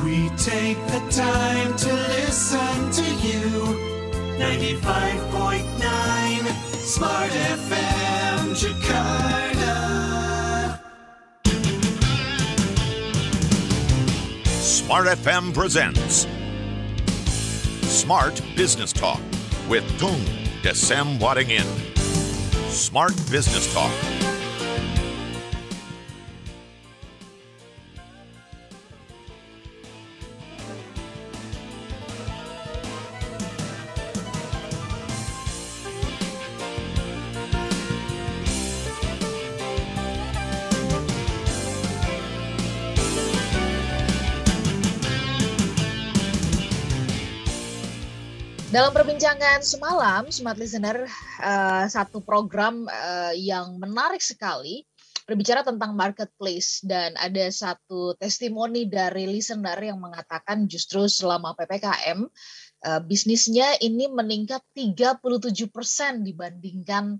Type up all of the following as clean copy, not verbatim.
We take the time to listen to you. 95.9 Smart FM Jakarta. Smart FM presents Smart Business Talk with Tung Desem Waddingin. Smart Business Talk. Dalam perbincangan semalam, Smart Listener, satu program yang menarik sekali berbicara tentang marketplace, dan ada satu testimoni dari listener yang mengatakan justru selama PPKM bisnisnya ini meningkat 37% dibandingkan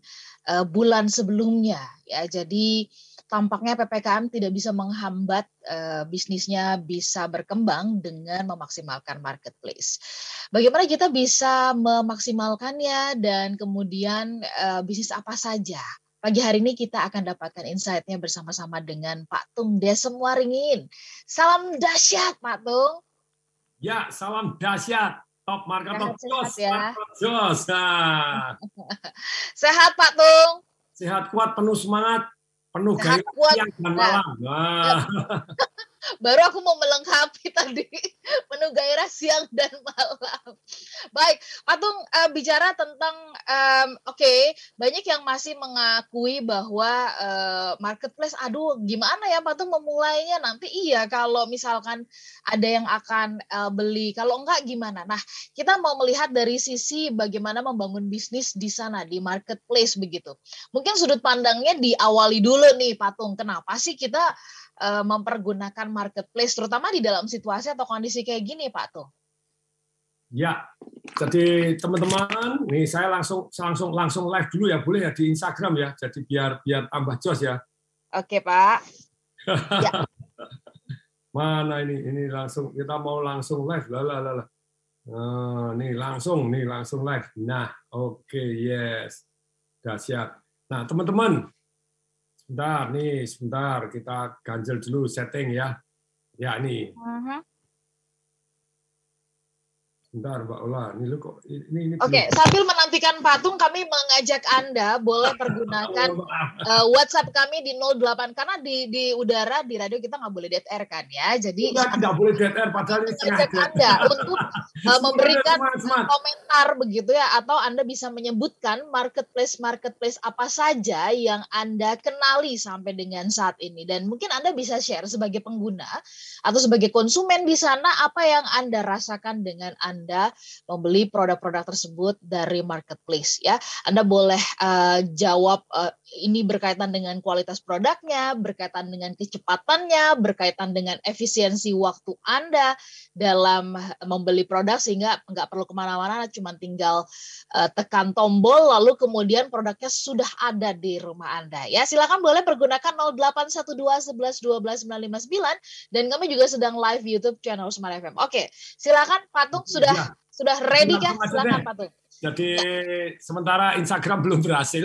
bulan sebelumnya. Ya, jadi tampaknya PPKM tidak bisa menghambat bisnisnya bisa berkembang dengan memaksimalkan marketplace. Bagaimana kita bisa memaksimalkannya dan kemudian bisnis apa saja? Pagi hari ini kita akan dapatkan insight-nya bersama-sama dengan Pak Tung Desem Waddingin. Salam dahsyat, Pak Tung. Ya, salam dahsyat. Top market, top jos. Ya. Jos. Sehat, Pak Tung. Sehat, kuat, penuh semangat, penuh Sehat, gairah kuat, siang dan malam. Baru aku mau melengkapi tadi, penuh gairah siang dan malam. Baik, Pak Tung, bicara tentang, banyak yang masih mengakui bahwa marketplace, aduh gimana ya Pak Tung memulainya, nanti iya kalau misalkan ada yang akan beli, kalau enggak gimana. Nah, kita mau melihat dari sisi bagaimana membangun bisnis di sana, di marketplace begitu. Mungkin sudut pandangnya diawali dulu nih Pak Tung, kenapa sih kita mempergunakan marketplace, terutama di dalam situasi atau kondisi kayak gini, Pak Tung? Ya, jadi teman-teman, nih saya langsung live dulu ya, boleh ya di Instagram ya, jadi biar tambah jos ya. Oke, Pak. Ya. Mana ini langsung kita mau langsung live lah. Nih langsung live. Nah, oke, yes, dahsyat. Nah, teman-teman. Sebentar, kita ganjel dulu setting ya. Ya, nih. Sebentar, Mbak Ola. Ini lu kok ini Oke, sambil menantikan Pak Tung, kami mengajak Anda boleh pergunakan WhatsApp kami di 08, karena di udara di radio kita nggak boleh dead air kan ya. Jadi tidak boleh dead air, padahal ini mengajak Anda untuk memberikan komentar begitu ya, atau Anda bisa menyebutkan marketplace apa saja yang Anda kenali sampai dengan saat ini, dan mungkin Anda bisa share sebagai pengguna atau sebagai konsumen di sana apa yang Anda rasakan dengan Anda membeli produk-produk tersebut dari marketplace ya. Anda boleh jawab ini berkaitan dengan kualitas produknya, berkaitan dengan kecepatannya, berkaitan dengan efisiensi waktu Anda dalam membeli produk, sehingga nggak perlu kemana-mana, cuma tinggal tekan tombol lalu kemudian produknya sudah ada di rumah Anda ya. Silakan boleh pergunakan 0812 11 12 959, dan kami juga sedang live YouTube channel Smart FM. Oke, silakan Pak Tung, sudah ready kah? Silakan Pak Tung. Jadi sementara Instagram belum berhasil.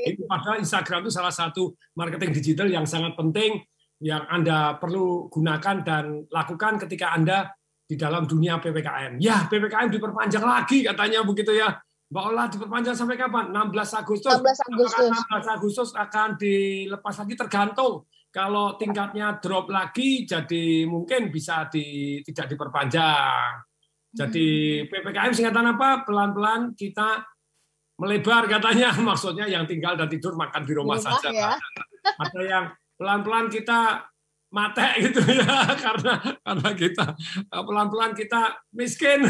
Itu padahal Instagram itu salah satu marketing digital yang sangat penting yang Anda perlu gunakan dan lakukan ketika Anda di dalam dunia PPKM. Ya, PPKM diperpanjang lagi katanya begitu ya. Mbak Ola, diperpanjang sampai kapan? 16 Agustus. 16 Agustus akan dilepas lagi, tergantung. Kalau tingkatnya drop lagi, jadi mungkin bisa tidak diperpanjang. Jadi PPKM singkatan apa? Pelan-pelan kita melebar katanya. Maksudnya yang tinggal dan tidur makan di rumah saja. Ya? Ada yang pelan-pelan kita mate gitu ya, karena kita pelan-pelan kita miskin.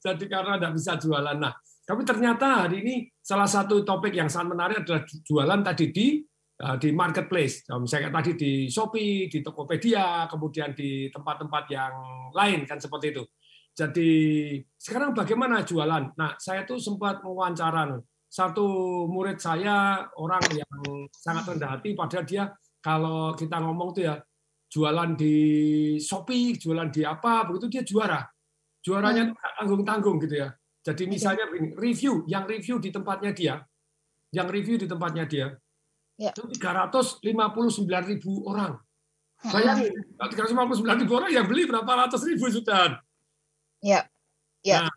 jadi karena tidak bisa jualan. Nah, tapi ternyata hari ini salah satu topik yang sangat menarik adalah jualan tadi di marketplace. Misalnya tadi di Shopee, di Tokopedia, kemudian di tempat-tempat yang lain kan seperti itu. Jadi sekarang bagaimana jualan? Nah, saya tuh sempat mewawancara satu murid saya, orang yang sangat rendah hati, padahal dia kalau kita ngomong tuh ya jualan di Shopee, jualan di apa, begitu dia juara. Juaranya itu nggak tanggung-tanggung gitu ya. Jadi misalnya begini, yang review di tempatnya dia, itu 359.000 orang. Bayangin, 359.000 orang yang beli berapa ratus ribu sudah. Ya. Nah,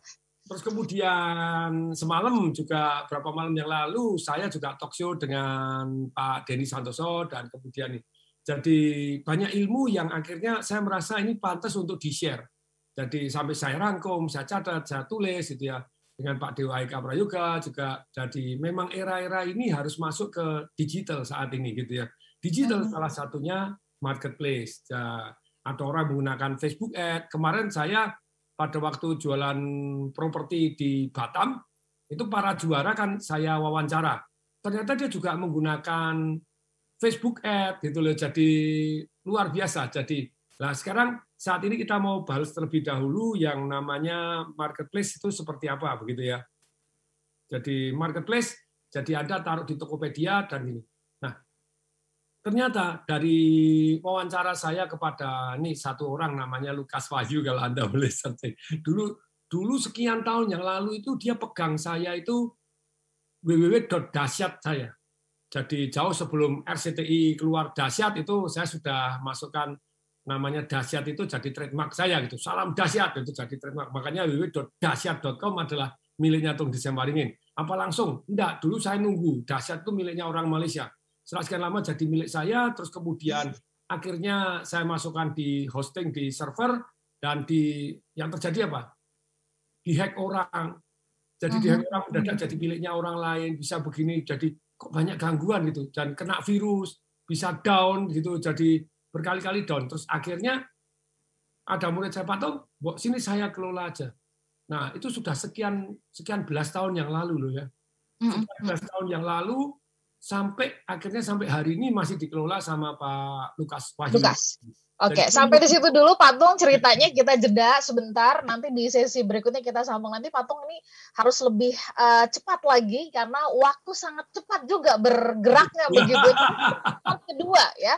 terus kemudian semalam juga beberapa malam yang lalu saya juga talk show dengan Pak Denny Santoso dan kemudian jadi banyak ilmu yang akhirnya saya merasa ini pantas untuk di-share. Jadi sampai saya rangkum, saya catat, saya tulis gitu ya. Dengan Pak Dewa Eka Prayoga juga. Jadi memang era-era ini harus masuk ke digital saat ini gitu ya. Digital salah satunya marketplace. Ada orang menggunakan Facebook Ad. Kemarin saya pada waktu jualan properti di Batam, itu para juara kan saya wawancara. Ternyata dia juga menggunakan Facebook Ad gitu loh. Jadi luar biasa. Jadi sekarang saat ini kita mau bahas terlebih dahulu yang namanya marketplace itu seperti apa begitu ya. Jadi marketplace, jadi Anda taruh di Tokopedia dan ini. Nah, ternyata dari wawancara saya kepada satu orang namanya Lukas Wahyu kalau Anda boleh searching. Dulu sekian tahun yang lalu itu dia pegang saya itu www.dasyat saya. Jadi jauh sebelum RCTI keluar Dasyat itu saya sudah masukkan namanya Dasyat itu jadi trademark saya gitu. Salam Dasyat itu jadi trademark. Makanya www.dasyat.com adalah miliknya Tung Desem Waringin. Apa langsung? Enggak, dulu saya nunggu. Dasyat itu miliknya orang Malaysia. Setelah sekian lama jadi milik saya, terus kemudian akhirnya saya masukkan di hosting di server dan yang terjadi apa? Dihack orang. Jadi dihack orang mendadak jadi miliknya orang lain, bisa begini, jadi kok banyak gangguan gitu dan kena virus, bisa down gitu, jadi berkali-kali down. Terus akhirnya ada murid saya, Pak Tung, sini saya kelola aja. Nah, itu sudah sekian belas tahun yang lalu loh ya. Sekian belas tahun yang lalu sampai hari ini masih dikelola sama Pak Lukas Wahyu. Oke, sampai di situ dulu Pak Tung ceritanya, kita jeda sebentar, nanti di sesi berikutnya kita sambung. Nanti Pak Tung ini harus lebih cepat lagi karena waktu sangat cepat juga bergeraknya begitu. Kedua ya,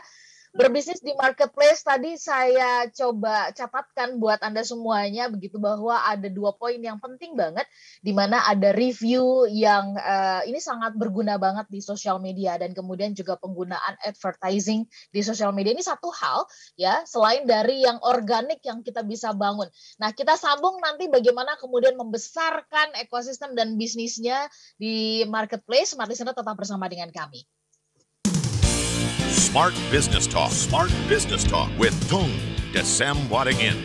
berbisnis di marketplace tadi saya coba catatkan buat Anda semuanya begitu, bahwa ada 2 poin yang penting banget, di mana ada review yang ini sangat berguna banget di sosial media, dan kemudian juga penggunaan advertising di sosial media. Ini satu hal ya, selain dari yang organik yang kita bisa bangun. Nah, kita sambung nanti bagaimana kemudian membesarkan ekosistem dan bisnisnya di marketplace. Smart Listener, tetap bersama dengan kami. Smart Business Talk with Tung Desem Waringin.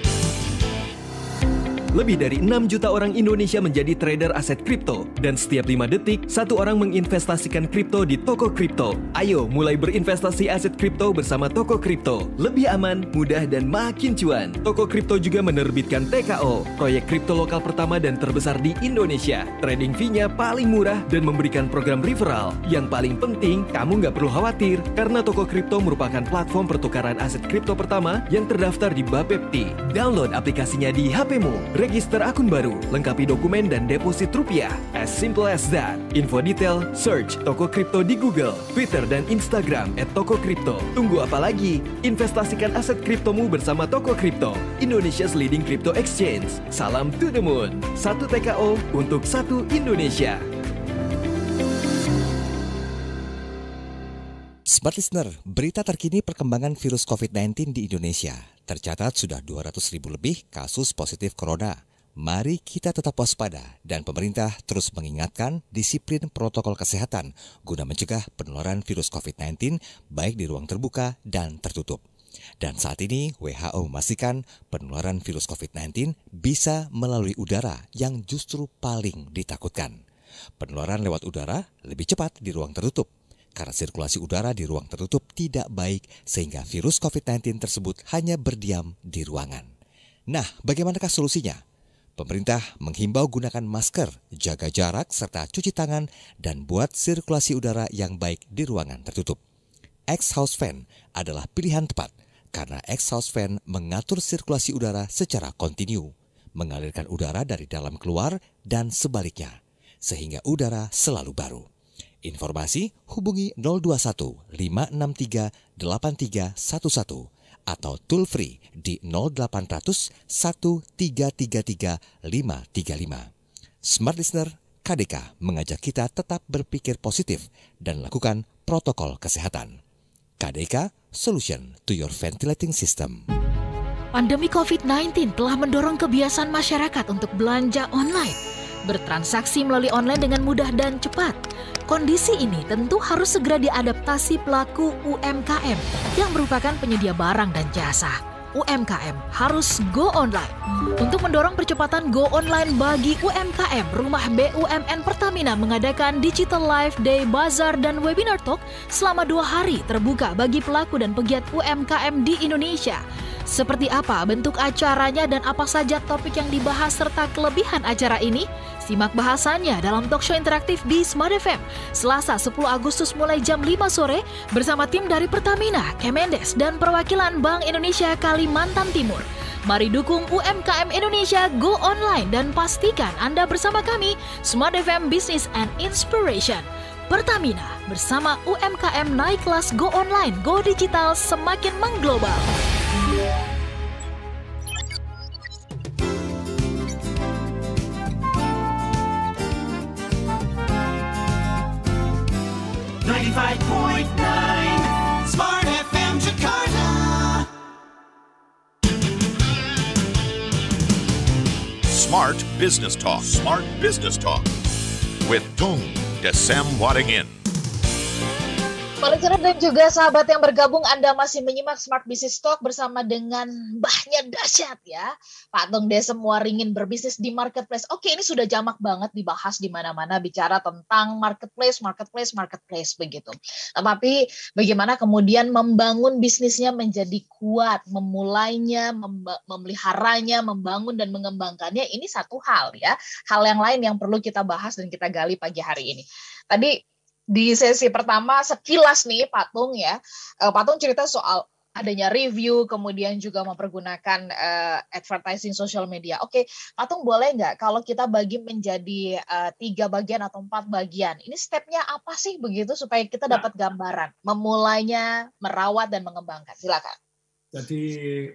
Lebih dari 6 juta orang Indonesia menjadi trader aset kripto. Dan setiap 5 detik, 1 orang menginvestasikan kripto di toko kripto. Ayo mulai berinvestasi aset kripto bersama toko kripto. Lebih aman, mudah, dan makin cuan. Toko kripto juga menerbitkan TKO, proyek kripto lokal pertama dan terbesar di Indonesia. Trading fee-nya paling murah dan memberikan program referral. Yang paling penting, kamu nggak perlu khawatir, karena toko kripto merupakan platform pertukaran aset kripto pertama yang terdaftar di Bapepti. Download aplikasinya di HP-mu. Register akun baru, lengkapi dokumen dan deposit rupiah. As simple as that. Info detail, search Toko Kripto di Google, Twitter, dan Instagram @tokokripto. Tunggu apa lagi? Investasikan aset kriptomu bersama Toko Kripto, Indonesia's leading crypto exchange. Salam to the moon. 1 TKO untuk 1 Indonesia. Smart Listener, berita terkini perkembangan virus COVID-19 di Indonesia. Tercatat sudah 200.000 lebih kasus positif corona. Mari kita tetap waspada dan pemerintah terus mengingatkan disiplin protokol kesehatan guna mencegah penularan virus COVID-19 baik di ruang terbuka dan tertutup. Dan saat ini WHO memastikan penularan virus COVID-19 bisa melalui udara yang justru paling ditakutkan. Penularan lewat udara lebih cepat di ruang tertutup, karena sirkulasi udara di ruang tertutup tidak baik sehingga virus COVID-19 tersebut hanya berdiam di ruangan. Nah, bagaimanakah solusinya? Pemerintah menghimbau gunakan masker, jaga jarak, serta cuci tangan dan buat sirkulasi udara yang baik di ruangan tertutup. Exhaust fan adalah pilihan tepat karena exhaust fan mengatur sirkulasi udara secara kontinu, mengalirkan udara dari dalam keluar dan sebaliknya, sehingga udara selalu baru. Informasi hubungi 021 563 8311 atau toll free di 0800 1333 535. Smart Listener, KDK mengajak kita tetap berpikir positif dan lakukan protokol kesehatan. KDK, Solution to your Ventilating System. Pandemi COVID-19 telah mendorong kebiasaan masyarakat untuk belanja online, bertransaksi melalui online dengan mudah dan cepat. Kondisi ini tentu harus segera diadaptasi pelaku UMKM yang merupakan penyedia barang dan jasa. UMKM harus go online. Untuk mendorong percepatan go online bagi UMKM, Rumah BUMN Pertamina mengadakan Digital Live Day Bazaar dan Webinar Talk selama 2 hari terbuka bagi pelaku dan pegiat UMKM di Indonesia. Seperti apa bentuk acaranya dan apa saja topik yang dibahas serta kelebihan acara ini? Simak bahasannya dalam talkshow interaktif di Smart FM, Selasa 10 Agustus mulai jam 5 sore bersama tim dari Pertamina, Kemendes, dan perwakilan Bank Indonesia Kalimantan Timur. Mari dukung UMKM Indonesia Go Online dan pastikan Anda bersama kami, Smart FM Business and Inspiration. Pertamina, bersama UMKM naik kelas Go Online, Go Digital semakin mengglobal. Smart FM Jakarta. Smart Business Talk. Smart Business Talk with Tung Desem Waddingin. Para listener dan juga sahabat yang bergabung, Anda masih menyimak Smart Business Talk bersama dengan mbahnya dahsyat ya, Pak Tung Desem Waddingin, berbisnis di marketplace. Oke, ini sudah jamak banget dibahas di mana-mana bicara tentang marketplace begitu. Tapi bagaimana kemudian membangun bisnisnya menjadi kuat, memulainya, memeliharanya, membangun dan mengembangkannya, ini satu hal ya. Hal yang lain yang perlu kita bahas dan kita gali pagi hari ini. Tadi di sesi pertama sekilas nih Pak Tung ya, Pak Tung cerita soal adanya review, kemudian juga mempergunakan advertising social media. Oke, Pak Tung boleh nggak kalau kita bagi menjadi 3 bagian atau 4 bagian? Ini stepnya apa sih begitu supaya kita dapat gambaran memulainya, merawat dan mengembangkan. Silakan. Jadi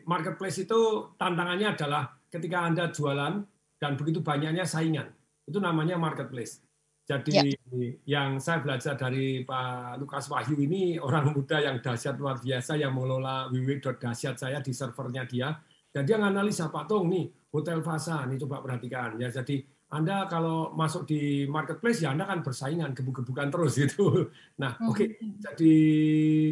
marketplace itu tantangannya adalah ketika Anda jualan dan begitu banyaknya saingan, itu namanya marketplace. Jadi yang saya belajar dari Pak Lukas Wahyu ini orang muda yang dahsyat luar biasa yang mengelola www.dahsyat saya di servernya dia, dan dia nganalisa, Pak Tung nih Hotel Fasa nih, coba perhatikan ya. Jadi Anda kalau masuk di marketplace ya Anda kan bersaingan, gebuk-gebukan terus gitu. Nah oke. Jadi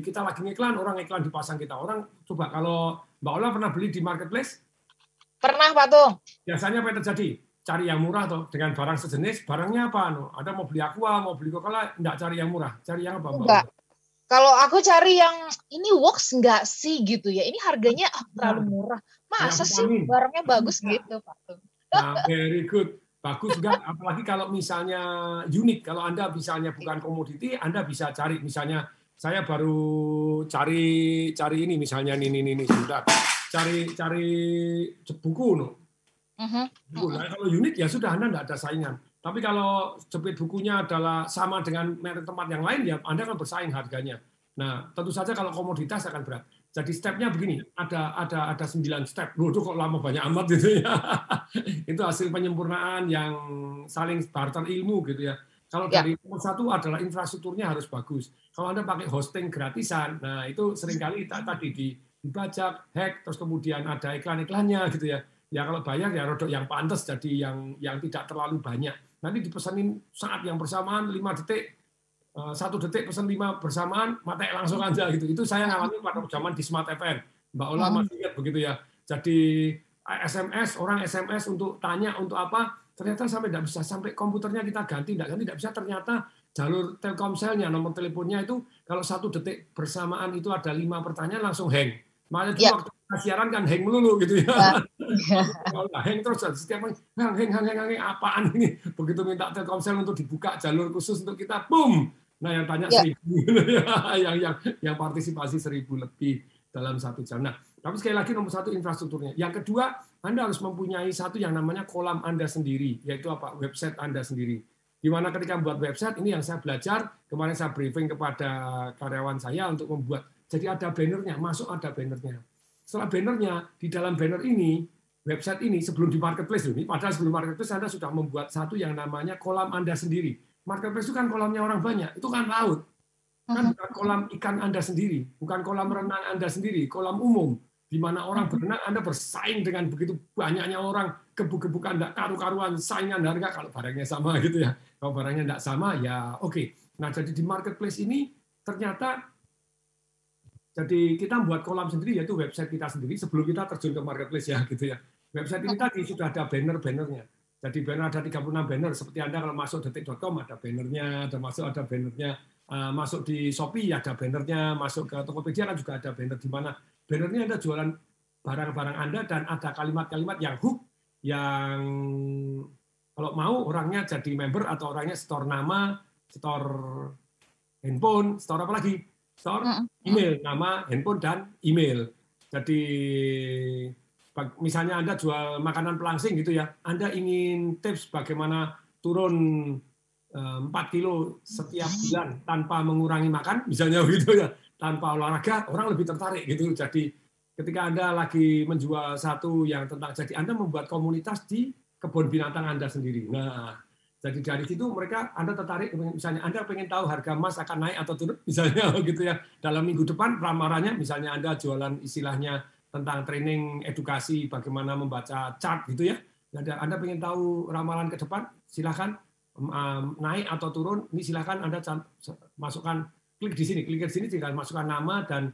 kita lagi ngiklan, orang iklan dipasang kita. Orang coba kalau Mbak Ola pernah beli di marketplace? Pernah Pak Tung. Biasanya apa yang terjadi? Cari yang murah toh dengan barang sejenis. Barangnya apa? Ada mau beli Aqua, mau beli Coca-Cola, enggak cari yang murah. Cari yang apa, Mbak? Enggak. Kalau aku cari yang ini works enggak sih gitu ya. Ini harganya terlalu murah. Masa sih barangnya bagus gitu, Pak Tung. Nah, very good. Bagus enggak? Apalagi kalau misalnya unik. Kalau Anda misalnya bukan komoditi, Anda bisa cari misalnya saya baru cari ini misalnya ini sebentar. Cari buku no. Nah, kalau unik ya sudah Anda tidak ada saingan. Tapi kalau jepit bukunya adalah sama dengan merek tempat yang lain ya Anda akan bersaing harganya. Nah, tentu saja kalau komoditas akan berat. Jadi stepnya begini, ada 9 step. Loh, itu kok lama banyak amat gitu ya. Itu hasil penyempurnaan yang saling barter ilmu gitu ya. Kalau dari nomor 1 adalah infrastrukturnya harus bagus. Kalau Anda pakai hosting gratisan, nah itu seringkali tadi dibajak, hack, terus kemudian ada iklan-iklannya gitu ya. Ya kalau bayar ya rodok yang pantas, jadi yang tidak terlalu banyak. Nanti dipesanin saat yang bersamaan 5 detik, 1 detik pesan 5 bersamaan, mati langsung aja gitu. Itu saya ngalami pada zaman di Smart FM. Mbak Ola masih ingat begitu ya. Jadi orang SMS untuk tanya untuk apa, ternyata sampai tidak bisa, sampai komputernya kita ganti tidak bisa, ternyata jalur Telkomselnya, nomor teleponnya itu kalau 1 detik bersamaan itu ada 5 pertanyaan langsung hang. Makanya waktu siaran kan hang melulu gitu ya. Hang terus setiap hang apaan ini? Begitu minta Telkomsel untuk dibuka jalur khusus untuk kita, boom. Nah yang tanya 1.000, yang partisipasi 1.000 lebih dalam 1 jam. Nah tapi sekali lagi nomor 1 infrastrukturnya. Yang kedua Anda harus mempunyai satu yang namanya kolam Anda sendiri, yaitu apa? Website Anda sendiri. Di mana ketika membuat website ini yang saya belajar kemarin saya briefing kepada karyawan saya untuk membuat. Jadi ada bannernya, masuk ada bannernya. setelah bannernya, di dalam banner ini, website ini, sebelum di marketplace ini, padahal sebelum marketplace Anda sudah membuat satu yang namanya kolam Anda sendiri. Marketplace itu kan kolamnya orang banyak, itu kan laut. Kan bukan kolam ikan Anda sendiri, bukan kolam renang Anda sendiri, kolam umum, di mana orang berenang, Anda bersaing dengan begitu banyaknya orang, gebuk-gebukan, tidak karu-karuan, saingan harga, kalau barangnya sama gitu ya. Kalau barangnya tidak sama, ya oke. Nah, jadi di marketplace ini, ternyata jadi kita buat kolam sendiri, yaitu website kita sendiri sebelum kita terjun ke marketplace ya gitu ya. Website ini tadi sudah ada banner-bannernya. Jadi banner ada 36 banner. Seperti Anda kalau masuk detik.com ada bannernya, ada bannernya. Masuk di Shopee ada bannernya, masuk ke Tokopedia kan juga ada banner di mana bannernya Anda jualan barang-barang Anda dan ada kalimat-kalimat yang hook yang kalau mau orangnya jadi member atau orangnya store nama, store handphone, store apa lagi? Store email, nama, handphone, dan email. Jadi misalnya Anda jual makanan pelangsing gitu ya, Anda ingin tips bagaimana turun 4 kilo setiap bulan tanpa mengurangi makan, misalnya gitu ya, tanpa olahraga, orang lebih tertarik gitu. Jadi ketika Anda lagi menjual satu yang tentang, jadi Anda membuat komunitas di kebun binatang Anda sendiri. Nah, jadi dari situ mereka Anda tertarik, misalnya Anda pengen tahu harga emas akan naik atau turun, misalnya gitu ya. Dalam minggu depan ramalannya, misalnya Anda jualan istilahnya tentang training edukasi bagaimana membaca chart gitu ya. Anda pengen tahu ramalan ke depan, silakan naik atau turun. Ini silakan Anda masukkan, klik di sini tinggal masukkan nama dan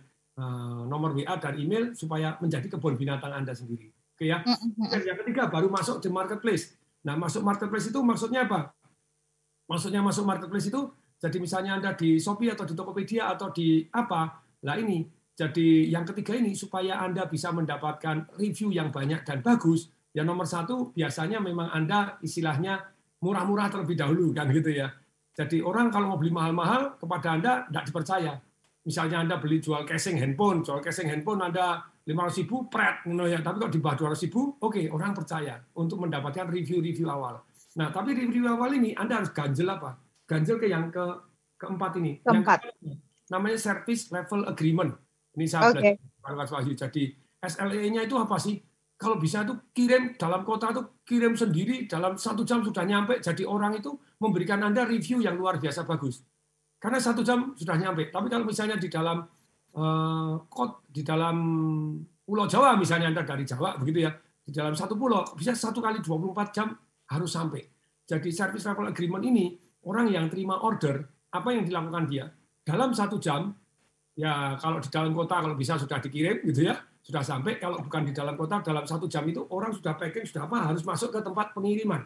nomor WA dan email supaya menjadi kebun binatang Anda sendiri. Oke ya. Dan yang ketiga baru masuk di marketplace. Nah, masuk marketplace itu maksudnya apa? Maksudnya masuk marketplace itu, jadi misalnya Anda di Shopee atau di Tokopedia atau di apa, lah ini. Jadi yang ketiga ini, supaya Anda bisa mendapatkan review yang banyak dan bagus, yang nomor satu, biasanya memang Anda istilahnya murah-murah terlebih dahulu, kan gitu ya. Jadi orang kalau mau beli mahal-mahal, kepada Anda tidak dipercaya. Misalnya Anda beli jual casing handphone Anda 500.000 pret, ya. Tapi kalau di bawah 200.000, oke, orang percaya untuk mendapatkan review-review awal. Nah, tapi review awal ini Anda harus ganjel apa? Ganjel ke yang keempat ini. Keempat. Namanya service level agreement. Ini saya belajar Mas Wahyu. Jadi SLA-nya itu apa sih? Kalau bisa itu kirim dalam kota itu kirim sendiri dalam 1 jam sudah nyampe. Jadi orang itu memberikan Anda review yang luar biasa bagus. Karena 1 jam sudah nyampe. Tapi kalau misalnya di dalam Pulau Jawa, misalnya Anda dari Jawa begitu ya, di dalam satu pulau bisa 1 kali 24 jam harus sampai. Jadi service level agreement ini, orang yang terima order, apa yang dilakukan dia dalam 1 jam, ya kalau di dalam kota kalau bisa sudah dikirim gitu ya, sudah sampai. Kalau bukan di dalam kota, dalam 1 jam itu orang sudah packing, sudah apa, harus masuk ke tempat pengiriman.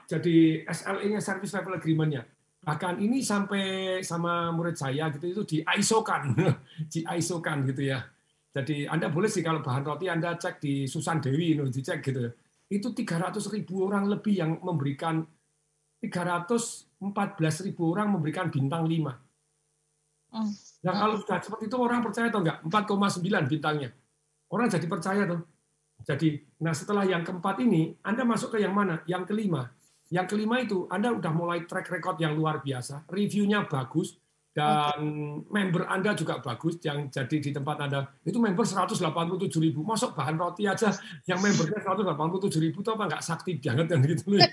Jadi SLA-nya, service level agreement-nya. Bahkan ini sampai sama murid saya gitu itu di ISO-kan gitu ya. Jadi Anda boleh sih kalau bahan roti Anda cek di Susan Dewi, dicek gitu. Itu 300.000 orang lebih yang memberikan, 314.000 orang memberikan bintang 5. Nah kalau sudah seperti itu orang percaya atau enggak? 4,9 bintangnya. Orang jadi percaya tuh. Jadi, nah setelah yang keempat ini, Anda masuk ke yang mana? Yang kelima. Yang kelima itu Anda udah mulai track record yang luar biasa, reviewnya bagus, dan member Anda juga bagus, yang jadi di tempat Anda, itu member 187.000, masuk bahan roti aja, yang membernya 187.000 itu apa nggak sakti banget yang gitu loh.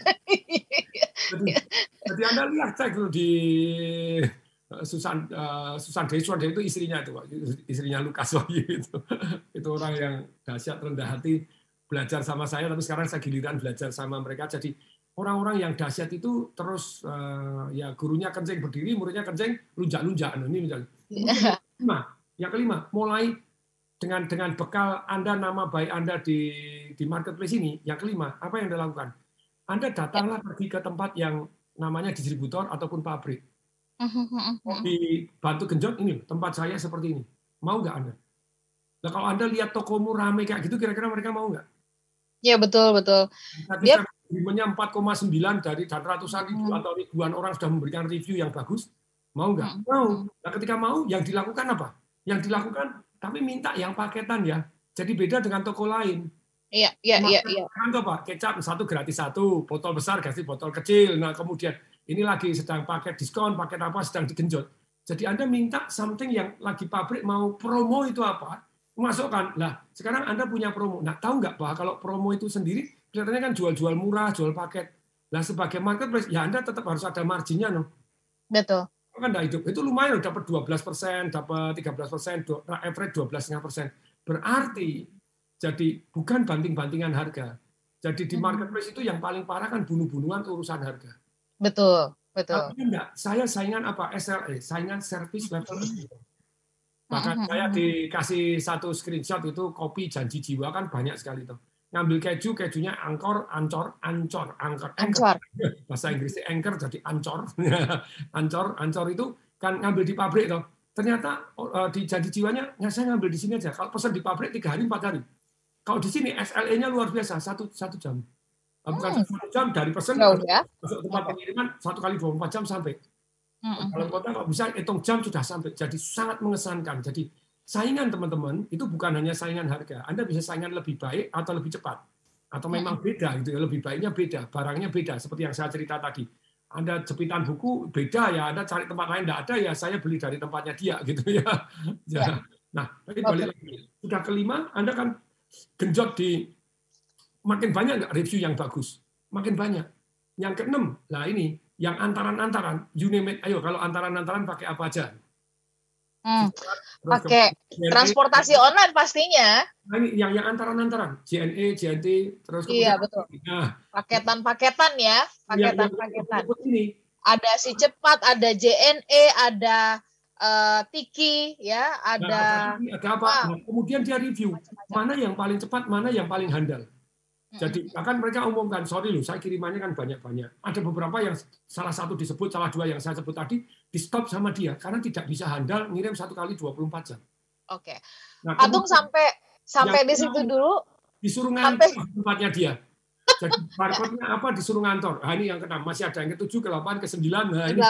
Jadi Anda lihat cek dulu di Susan Dewi itu istrinya Lukas Wahyu itu orang yang dahsyat, rendah hati, belajar sama saya, tapi sekarang saya giliran belajar sama mereka. Jadi orang-orang yang dahsyat itu terus ya gurunya kencing berdiri, muridnya kencing lunjak-lunjak. Ini misalnya. Yang kelima, mulai dengan bekal Anda, nama baik Anda di marketplace ini. Yang kelima, apa yang Anda lakukan? Anda datanglah pergi ke tempat yang namanya distributor ataupun pabrik. Di Batu Genjot ini tempat saya seperti ini. Mau nggak Anda? Nah, kalau Anda lihat tokomu rame kayak gitu, kira-kira mereka mau nggak? Ya betul. Dia agreement-nya 4,9 dari dan ratusan ribu atau ribuan orang sudah memberikan review yang bagus. Mau nggak? Mau. Nah, ketika mau, yang dilakukan apa? Yang dilakukan, tapi minta yang paketan ya. Jadi beda dengan toko lain. Iya. Kan apa? Kecap 1 gratis 1, botol besar gratis botol kecil. Nah, kemudian ini lagi sedang paket diskon, paket apa sedang digenjot. Jadi Anda minta something yang lagi pabrik mau promo itu apa? Masukkan. Lah, sekarang Anda punya promo. Nah, tahu nggak bahwa kalau promo itu sendiri kelihatannya kan jual-jual murah, jual paket. Lah, sebagai marketplace, ya Anda tetap harus ada marginnya, no? Betul. Kan nggak hidup. Itu lumayan, dapat 12%, dapat 13%, average 12,5%. Berarti, jadi bukan banting-bantingan harga. Jadi di marketplace itu yang paling parah kan bunuh-bunuhan urusan harga. Betul. Tapi enggak, saya saingan apa? SLA, saingan service level. Bahkan saya dikasih satu screenshot itu kopi janji jiwa kan banyak sekali tuh. Ngambil kejunya ancor. Bahasa Inggrisnya anchor jadi ancor. ancor itu kan ngambil di pabrik tuh. Ternyata di janji jiwanya saya ngambil di sini aja. Kalau pesan di pabrik 3 hari 4 hari. Kalau di sini SLA-nya luar biasa 1 jam. Bukan 1 jam dari pesan masuk tempat pengiriman 1 kali 24 jam sampai. Dalam kota kalau bisa hitung jam sudah sampai. Jadi sangat mengesankan. Jadi saingan teman-teman itu bukan hanya saingan harga. Anda bisa saingan lebih baik atau lebih cepat. Atau memang beda gitu ya. Lebih baiknya beda, barangnya beda seperti yang saya cerita tadi. Anda jepitan buku beda ya, Anda cari tempat lain enggak ada ya, saya beli dari tempatnya dia gitu ya. Nah, tapi balik lagi. Sudah kelima, Anda kan genjot di makin banyak enggak review yang bagus. Makin banyak. Yang keenam, lah ini yang antaran-antaran, you name it. Ayo, kalau antaran-antaran pakai apa aja? Pakai transportasi online pastinya. Nah, ini yang antaran-antaran, JNE, JNT, terus iya betul. Nah, paketan-paketan ya, paketan-paketan. Ini. Ada si cepat, ada JNE, ada Tiki, ya, ada. Nah, ada apa? Nah, kemudian dia review mana yang paling cepat, mana yang paling handal. Jadi bahkan mereka umumkan, sorry loh, saya kirimannya kan banyak-banyak. Ada beberapa yang salah satu disebut, salah 2 yang saya sebut tadi, di stop sama dia karena tidak bisa handal ngirim 1 kali 24 jam. Oke. Nah, Atung sampai di situ dulu. Disuruh ngantor tempatnya dia. Jadi barcode-nya apa disuruh ngantor. Nah, ini yang ke-6, masih ada yang ke-7, ke-8, ke-9. Nah, ini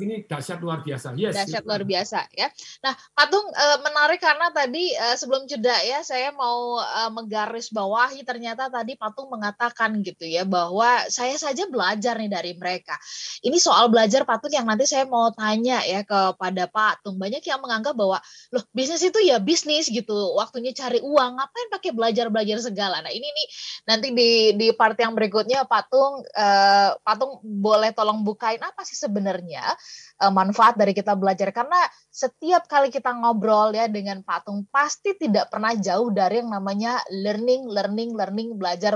ini dahsyat luar biasa. Yes. Dahsyat luar biasa ya. Nah, Patung menarik karena tadi sebelum jeda ya saya mau menggaris bawahi ternyata tadi Patung mengatakan gitu ya bahwa saya saja belajar nih dari mereka. Ini soal belajar Patung yang nanti saya mau tanya ya kepada Patung. Banyak yang menganggap bahwa loh bisnis itu ya bisnis gitu. Waktunya cari uang, ngapain pakai belajar-belajar segala. Nah, ini nih nanti di part yang berikutnya Patung boleh tolong bukain apa sih sebenarnya manfaat dari kita belajar, karena setiap kali kita ngobrol ya dengan Patung pasti tidak pernah jauh dari yang namanya learning, belajar.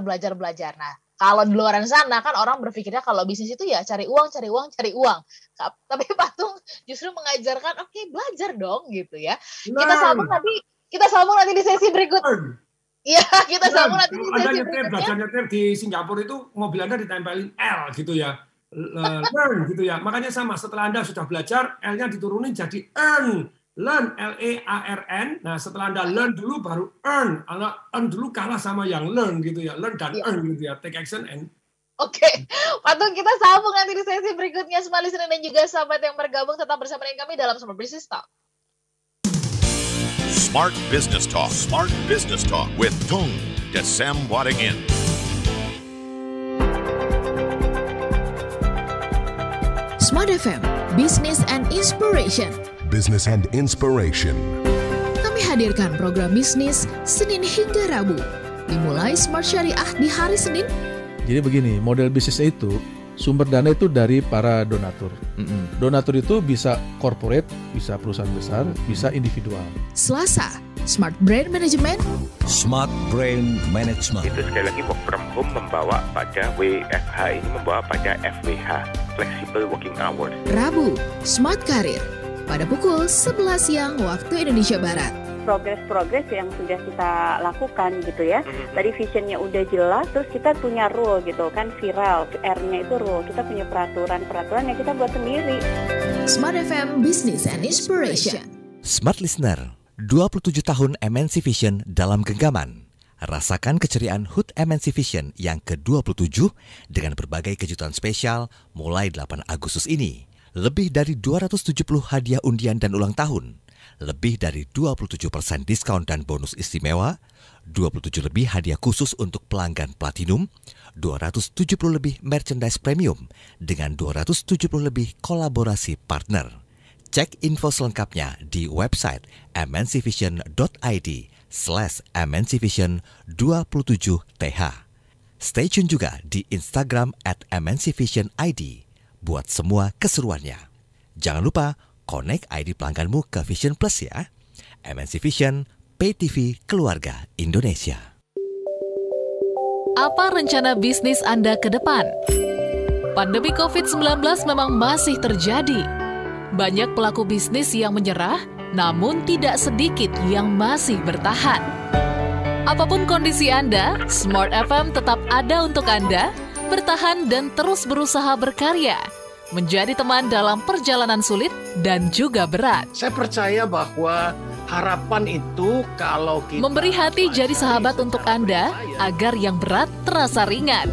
Nah, kalau di luar sana kan orang berpikirnya kalau bisnis itu ya cari uang. Tapi Patung justru mengajarkan oke, belajar dong gitu ya. Kita sambung nanti di sesi berikutnya. Iya, kita sambung nanti di sesi berikutnya. Belajar nyetir di Singapura itu mobil Anda ditempelin L gitu ya. Learn gitu ya. Makanya sama, setelah Anda sudah belajar, L-nya diturunin jadi earn. Learn, L-E-A-R-N. Nah, setelah Anda learn dulu baru earn. Kalau earn dulu kalah sama yang learn gitu ya. Learn dan earn gitu ya. Take action and Oke, Patung kita sambung nanti di sesi berikutnya. Semua listener dan juga sahabat yang bergabung tetap bersama dengan kami dalam Smart Business Talk. Smart Business Talk. Smart Business Talk with Tung Desem Wadingin. Smart FM, Business and Inspiration. Business and Inspiration. Kami hadirkan program bisnis Senin hingga Rabu. Dimulai Smart Syariah di hari Senin. Jadi begini, model bisnis itu sumber dana itu dari para donatur. Donatur itu bisa corporate, bisa perusahaan besar, bisa individual. Selasa, Smart Brain Management. Smart Brain Management. Itu sekali lagi work from home membawa pada WFH ini membawa pada FWH, Flexible Working Hours. Rabu, Smart Career. Pada pukul 11 siang waktu Indonesia Barat. Progres yang sudah kita lakukan gitu ya. Tadi visionnya udah jelas, terus kita punya rule gitu kan, viral, R-nya itu rule. Kita punya peraturan yang kita buat sendiri. Smart FM Business and Inspiration. Smart Listener, 27 tahun MNC Vision dalam genggaman. Rasakan keceriaan HUT MNC Vision yang ke-27 dengan berbagai kejutan spesial mulai 8 Agustus ini. Lebih dari 270 hadiah undian dan ulang tahun. Lebih dari 27% diskon dan bonus istimewa, 27 lebih hadiah khusus untuk pelanggan Platinum, 270 lebih merchandise premium, dengan 270 lebih kolaborasi partner. Cek info selengkapnya di website mncvision.id/mncvision27th. Stay tune juga di Instagram @mncvisionid buat semua keseruannya. Jangan lupa connect ID pelangganmu ke Vision Plus ya. MNC Vision, Pay TV Keluarga Indonesia. Apa rencana bisnis Anda ke depan? Pandemi COVID-19 memang masih terjadi. Banyak pelaku bisnis yang menyerah, namun tidak sedikit yang masih bertahan. Apapun kondisi Anda, Smart FM tetap ada untuk Anda, bertahan dan terus berusaha berkarya, menjadi teman dalam perjalanan sulit dan juga berat. Saya percaya bahwa harapan itu kalau kita memberi hati jadi sahabat untuk Anda agar yang berat terasa ringan.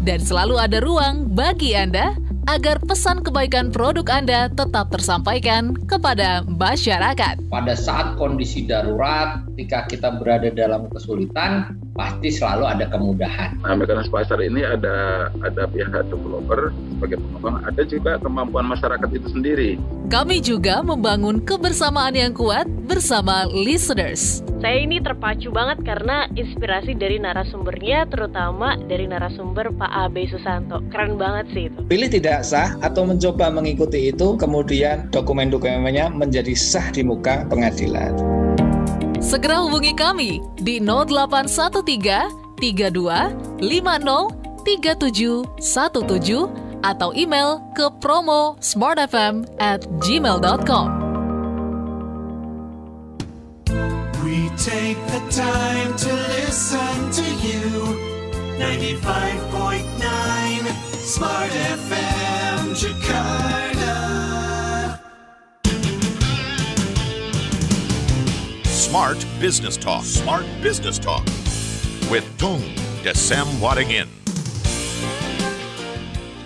Dan selalu ada ruang bagi Anda agar pesan kebaikan produk Anda tetap tersampaikan kepada masyarakat. Pada saat kondisi darurat, ketika kita berada dalam kesulitan, pasti selalu ada kemudahan. Nah, mekanisme pasar ini ada pihak developer sebagai pengembang, ada juga kemampuan masyarakat itu sendiri. Kami juga membangun kebersamaan yang kuat bersama listeners. Saya ini terpacu banget karena inspirasi dari narasumbernya, terutama dari narasumber Pak Abe Susanto. Keren banget sih itu. Pilih tidak sah atau mencoba mengikuti itu, kemudian dokumen-dokumennya menjadi sah di muka pengadilan. Segera hubungi kami di 0813 32 50 3717 atau email ke promo@smartfm@gmail.com. We take the time to listen to you. 95.9 Smart FM Jakarta. Smart Business Talk. Smart Business Talk with Tung Desem Waddingin.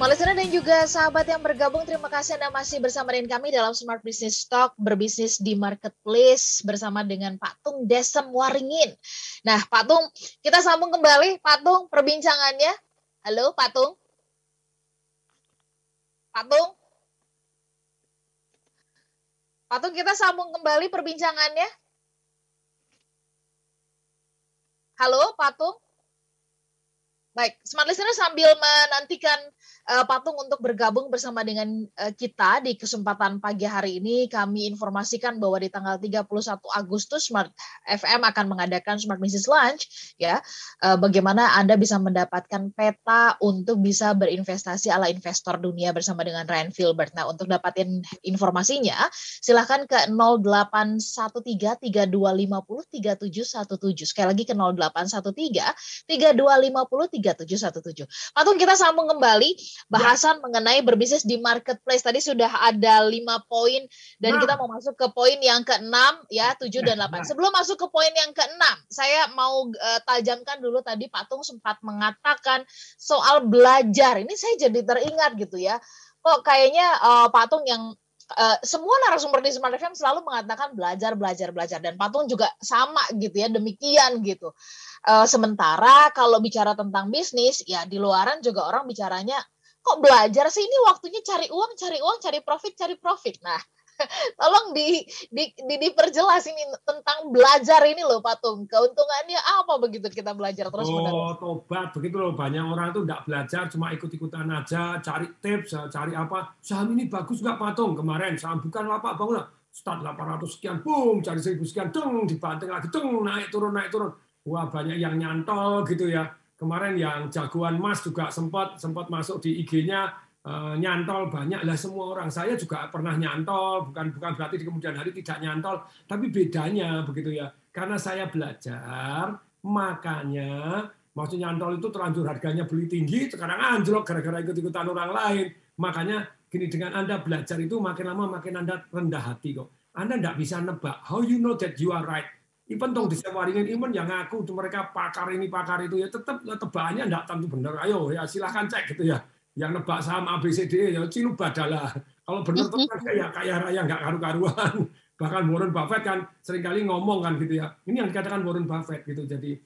Listener dan juga sahabat yang bergabung, terima kasih Anda masih bersama dengan kami dalam Smart Business Talk, berbisnis di marketplace bersama dengan Pak Tung Desem Waddingin. Nah, Pak Tung, kita sambung kembali. Pak Tung, perbincangannya. Halo, Pak Tung. Pak Tung. Pak Tung, kita sambung kembali perbincangannya. Halo, Pak Tung. Baik, Smart Listener sambil menantikan Patung untuk bergabung bersama dengan kita di kesempatan pagi hari ini, kami informasikan bahwa di tanggal 31 Agustus Smart FM akan mengadakan Smart Business Lunch, ya. Bagaimana Anda bisa mendapatkan peta untuk bisa berinvestasi ala investor dunia bersama dengan Ryan Filbert. Nah, untuk dapatin informasinya, silahkan ke 0813-3250-3717. Sekali lagi ke 0813-3250-3717. Patung, kita sambung kembali bahasan mengenai berbisnis di marketplace. Tadi sudah ada 5 poin dan kita mau masuk ke poin yang ke-6 ya, 7 dan 8. Sebelum masuk ke poin yang ke-6, saya mau tajamkan dulu, tadi Patung sempat mengatakan soal belajar. Ini saya jadi teringat gitu ya. Kok kayaknya Patung yang semua narasumber di Smart FM selalu mengatakan belajar dan Patung juga sama gitu ya, demikian gitu. Sementara kalau bicara tentang bisnis ya di luaran juga orang bicaranya kok belajar sih, ini waktunya cari uang, cari profit. Nah, tolong diperjelas ini tentang belajar ini loh Patung. Keuntungannya apa begitu kita belajar terus menerus? Tobat begitu loh, banyak orang tuh enggak belajar, cuma ikut-ikutan aja, cari tips, cari apa. Saham ini bagus enggak Patung? Kemarin saham bukan lapak bangun, start 800 sekian, boom, cari 1000 sekian, deng, dibanting lagi, deng, naik turun. Wah, banyak yang nyantol gitu ya. Kemarin yang jagoan Mas juga sempat masuk di IG-nya, nyantol banyak lah semua orang. Saya juga pernah nyantol, bukan berarti di kemudian hari tidak nyantol, tapi bedanya begitu ya. Karena saya belajar, makanya maksudnya nyantol itu terlanjur harganya beli tinggi, sekarang anjlok gara-gara ikut-ikutan orang lain. Makanya gini, dengan Anda belajar itu makin lama makin Anda rendah hati kok. Anda enggak bisa nebak. How you know that you are right? Even Tung Desem Waddingin yang ngaku mereka pakar ini pakar itu ya tetap tebakannya enggak tentu benar. Ayo ya silahkan cek gitu ya. Yang nebak saham ABCD ya cilu badalah. Kalau benar tuh ya kaya raya enggak karu-karuan. Bahkan Warren Buffett kan seringkali ngomong kan gitu ya. Ini yang dikatakan Warren Buffett gitu. Jadi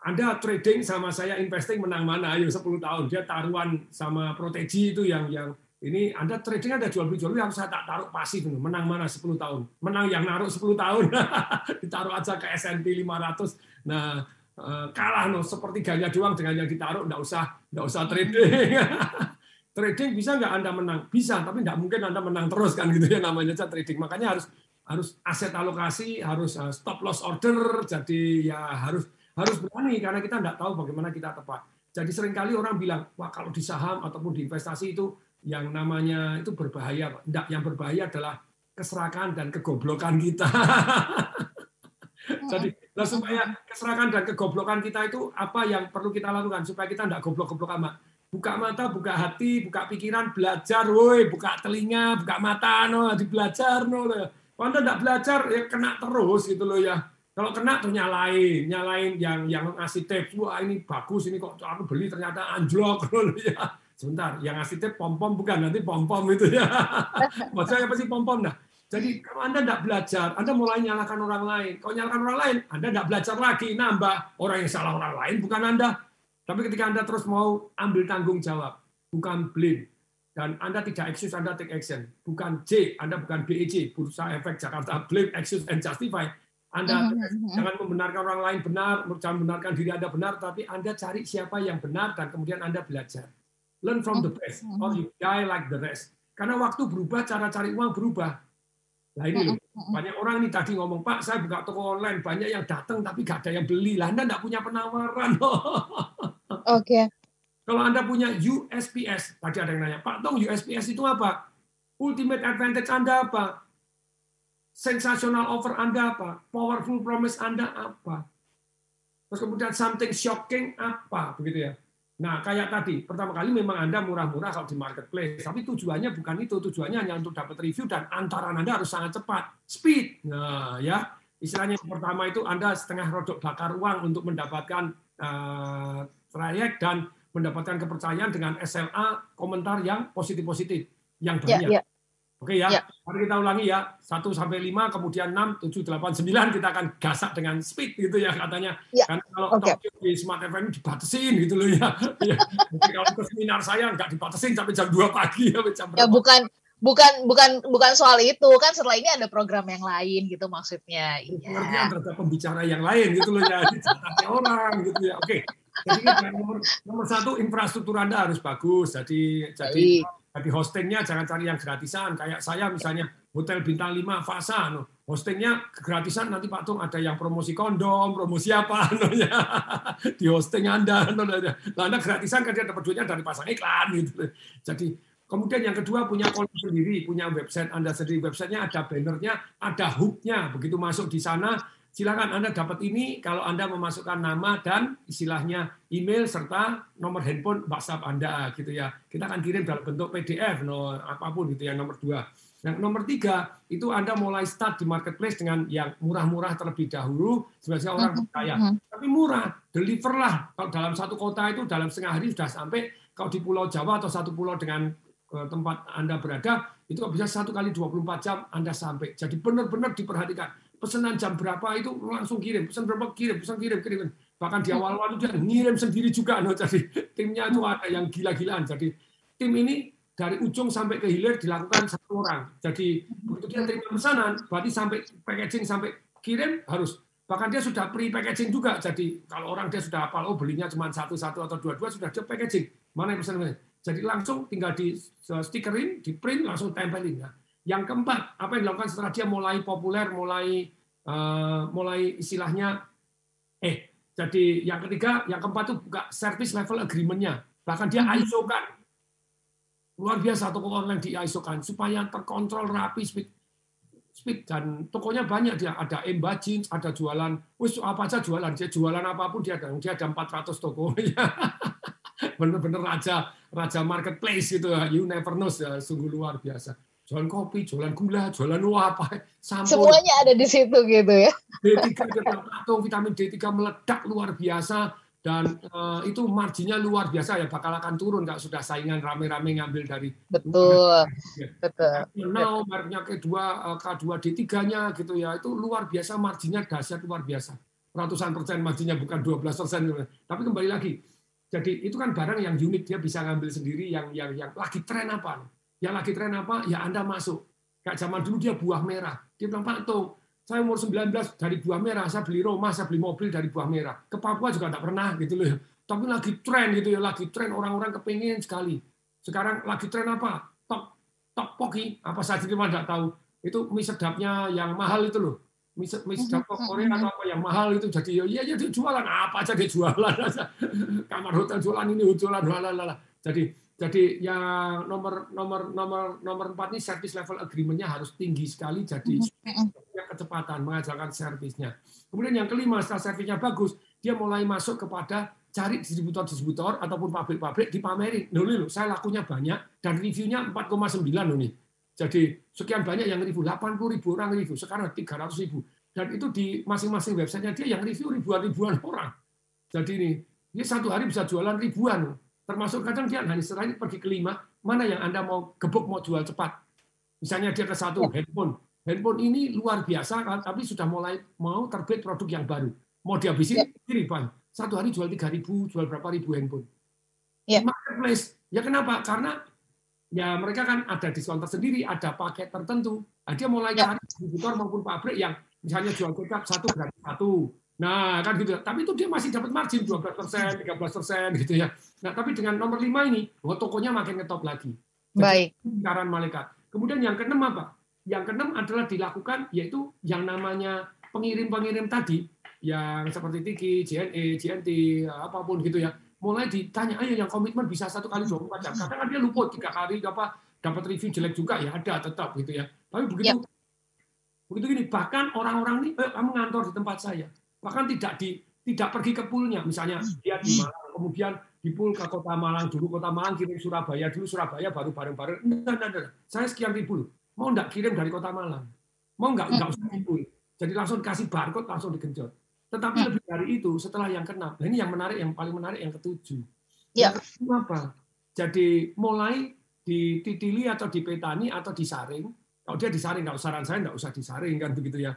Anda trading sama saya investing menang mana? Ayo 10 tahun dia taruhan sama Protegi itu yang ini Anda trading ada jual beli yang saya tak taruh pasif, menang mana 10 tahun, menang yang naruh 10 tahun, ditaruh aja ke S&P 500, nah kalah sepertiganya doang dengan yang ditaruh, nggak usah trading. Trading bisa nggak Anda menang? Bisa, tapi nggak mungkin Anda menang terus kan gitu ya, namanya aja trading. Makanya harus aset alokasi, harus stop loss order, jadi ya harus berani karena kita nggak tahu bagaimana kita tepat. Jadi seringkali orang bilang, wah kalau di saham ataupun di investasi itu yang namanya itu berbahaya. Enggak, yang berbahaya adalah keserakahan dan kegoblokan kita. Jadi supaya keserakahan dan kegoblokan kita itu apa yang perlu kita lakukan supaya kita enggak goblok-goblok amat. Buka mata, buka hati, buka pikiran, belajar, woi, buka telinga, buka mata, belajar, Kalau Anda enggak belajar ya kena terus gitu loh ya. Kalau kena tuh nyalain yang ngasih tips, wah ini bagus, ini kok aku beli ternyata anjlok loh ya. Sebentar, yang ngasih tips pom-pom bukan, nanti pom-pom itu ya. Maksudnya apa sih pom-pom? Nah, jadi kalau Anda tidak belajar, Anda mulai nyalakan orang lain. Kalau nyalakan orang lain, Anda tidak belajar lagi, nambah orang yang salah orang lain, bukan Anda. Tapi ketika Anda terus mau ambil tanggung jawab, bukan blame, dan Anda tidak excuse, Anda take action. Bukan J, Anda bukan BEJ, Bursa Efek Jakarta, blame, excuse, and justify. Anda jangan membenarkan orang lain benar, jangan membenarkan diri Anda benar, tapi Anda cari siapa yang benar, dan kemudian Anda belajar. Learn from the best, or you die like the rest. Karena waktu berubah, cara cari uang berubah. Nah ini loh, banyak orang ini tadi ngomong, Pak, saya buka toko online, banyak yang datang tapi nggak ada yang beli. Lah Anda nggak punya penawaran. Oke. Kalau Anda punya USPS, tadi ada yang nanya, Pak Tong, USPS itu apa? Ultimate advantage Anda apa? Sensational offer Anda apa? Powerful promise Anda apa? Terus kemudian something shocking apa? Begitu ya. Nah, kayak tadi, pertama kali memang Anda murah-murah kalau di marketplace, tapi tujuannya bukan itu, tujuannya hanya untuk dapat review dan antaran Anda harus sangat cepat, speed. Nah, ya, istilahnya yang pertama itu Anda setengah rodok bakar uang untuk mendapatkan trayek dan mendapatkan kepercayaan dengan SLA komentar yang positif-positif, yang banyak. Oke ya, mari kita ulangi ya, 1 sampai 5, kemudian 6, 7, 8, 9, kita akan gasak dengan speed gitu ya katanya. Karena kalau di Smart FM dibatasin gitu loh ya. Jadi kalau ke seminar saya nggak dibatasin sampai jam 2 pagi sampai jam berapa. Ya bukan soal itu, kan setelah ini ada program yang lain gitu maksudnya. Pengertian terhadap pembicara yang lain gitu loh ya, dicatatnya orang gitu ya. Oke. Jadi nomor 1 infrastruktur Anda harus bagus. Jadi hostingnya jangan cari yang gratisan. Kayak saya misalnya hotel bintang 5 Fasa, hostingnya gratisan nanti Pak Tung ada yang promosi kondom, promosi apa, di hosting Anda. Anda gratisan kan dia dapat duitnya dari pasang iklan gitu. Jadi kemudian yang kedua punya kolom sendiri, punya website Anda sendiri. Websitenya ada bannernya, ada hooknya. Begitu masuk di sana, silakan Anda dapat ini kalau Anda memasukkan nama dan istilahnya email serta nomor handphone WhatsApp Anda gitu ya. Kita akan kirim dalam bentuk PDF apapun gitu ya, nomor 2. Yang nomor 3 itu Anda mulai start di marketplace dengan yang murah-murah terlebih dahulu sebagai orang percaya. Tapi murah, deliver lah. Kalau dalam satu kota itu dalam setengah hari sudah sampai. Kalau di Pulau Jawa atau satu pulau dengan tempat Anda berada itu bisa 1 kali 24 jam Anda sampai. Jadi benar-benar diperhatikan. Pesanan jam berapa itu langsung kirim, pesan berapa kirim. Bahkan di awal-awal itu dia ngirim sendiri juga. Jadi timnya itu ada yang gila-gilaan. Jadi tim ini dari ujung sampai ke hilir dilakukan 1 orang. Jadi begitu dia terima pesanan, berarti sampai packaging sampai kirim harus. Bahkan dia sudah pre-packaging juga. Jadi kalau orang dia sudah hafal, belinya cuma 1 atau 2 sudah dia packaging. Mana yang pesannya? Jadi langsung tinggal di stikerin, di print, langsung tempelin. Yang keempat, apa yang dilakukan setelah dia mulai populer, mulai istilahnya, jadi yang ketiga, yang keempat itu buka service level agreement-nya. Bahkan dia ISO-kan. Luar biasa toko online di ISO-kan, supaya terkontrol rapi, speed. Dan tokonya banyak, dia ada Emba Jeans, ada jualan, apa aja jualan, dia jualan apapun, dia ada 400 toko. Bener-bener raja marketplace gitu, you never know, sungguh luar biasa. Jualan kopi, jualan gula, jualan apa, sampo. Semuanya ada di situ gitu ya. D3 atau vitamin D3 meledak luar biasa dan itu marginnya luar biasa ya, bakal akan turun nggak sudah saingan rame-rame ngambil dari betul. Now mereknya K2 D3-nya gitu ya, itu luar biasa marginnya dahsyat luar biasa. Ratusan persen marginnya bukan 12%. Tapi kembali lagi, jadi itu kan barang yang unik, dia bisa ngambil sendiri yang lagi tren apa. yang lagi tren apa, ya Anda masuk. Kayak zaman dulu dia buah merah. Dia bilang, Pak Tung, saya umur 19 dari buah merah, saya beli rumah, saya beli mobil dari buah merah. Ke Papua juga enggak pernah gitu loh. Tapi lagi tren gitu ya, lagi tren, orang-orang kepingin sekali. Sekarang lagi tren apa? Tteokbokki, apa saja cuma enggak tahu. Itu mie sedapnya yang mahal itu loh. Mie sedap Korea atau apa yang mahal itu, jadi ya dia jualan apa aja, dia jualan aja. Kamar hotel jualan ini, jualan lalala. Jadi yang nomor 4 ini service level agreement-nya harus tinggi sekali, jadi kecepatan mengajarkan servisnya. Kemudian yang kelima, setelah servisnya bagus, dia mulai masuk kepada cari distributor ataupun pabrik-pabrik dipamerin. Loh, saya lakunya banyak dan reviewnya 4,9 loh nih. Jadi sekian banyak yang review, 80.000 orang review, sekarang 300.000. Dan itu di masing-masing websitenya dia yang review ribuan orang. Jadi ini satu hari bisa jualan ribuan. Termasuk kadang dia hanya setelah ini pergi ke 5, mana yang Anda mau gebuk, mau jual cepat. Misalnya dia ke 1 handphone. Handphone ini luar biasa, tapi sudah mulai mau terbit produk yang baru. Mau dihabisin, kiriman. Satu hari jual 3.000, jual berapa ribu handphone. Marketplace. Ya kenapa? Karena ya mereka kan ada diskon tersendiri, ada paket tertentu. Nah, dia mulai cari distributor maupun pabrik yang misalnya jual kecap 1 gratis 1. Nah, kan gitu. Tapi itu dia masih dapat margin 12%, 13% gitu ya. Nah, tapi dengan nomor 5 ini, tokonya makin ngetop lagi. Baik. Lingkaran malaikat. Kemudian yang keenam apa? Yang keenam adalah dilakukan yaitu yang namanya pengirim-pengirim tadi, yang seperti Tiki, JNE, JNT, apapun gitu ya. Mulai ditanya, ayo yang komitmen bisa 1 kali 24 jam. Kadang dia luput 3 kali dapat review jelek juga ya ada tetap gitu ya. Tapi begitu gini, bahkan orang-orang ini kamu ngantor di tempat saya. Bahkan tidak pergi ke poolnya, misalnya dia di Malang, kemudian di pool ke Kota Malang dulu, Kota Malang kirim Surabaya dulu, Surabaya baru bareng-bareng. Enggak. Saya sekian ribu loh. Mau enggak kirim dari Kota Malang? Mau enggak usah di pool. Jadi langsung kasih barcode, langsung digenjot. Tetapi lebih dari itu, setelah yang ke-6, nah ini yang menarik, yang paling menarik yang ke-7. Yang ke-7 apa? Jadi mulai dititili atau dipetani atau disaring. Kalau dia disaring, nggak saran saya nggak usah disaring kan begitu ya.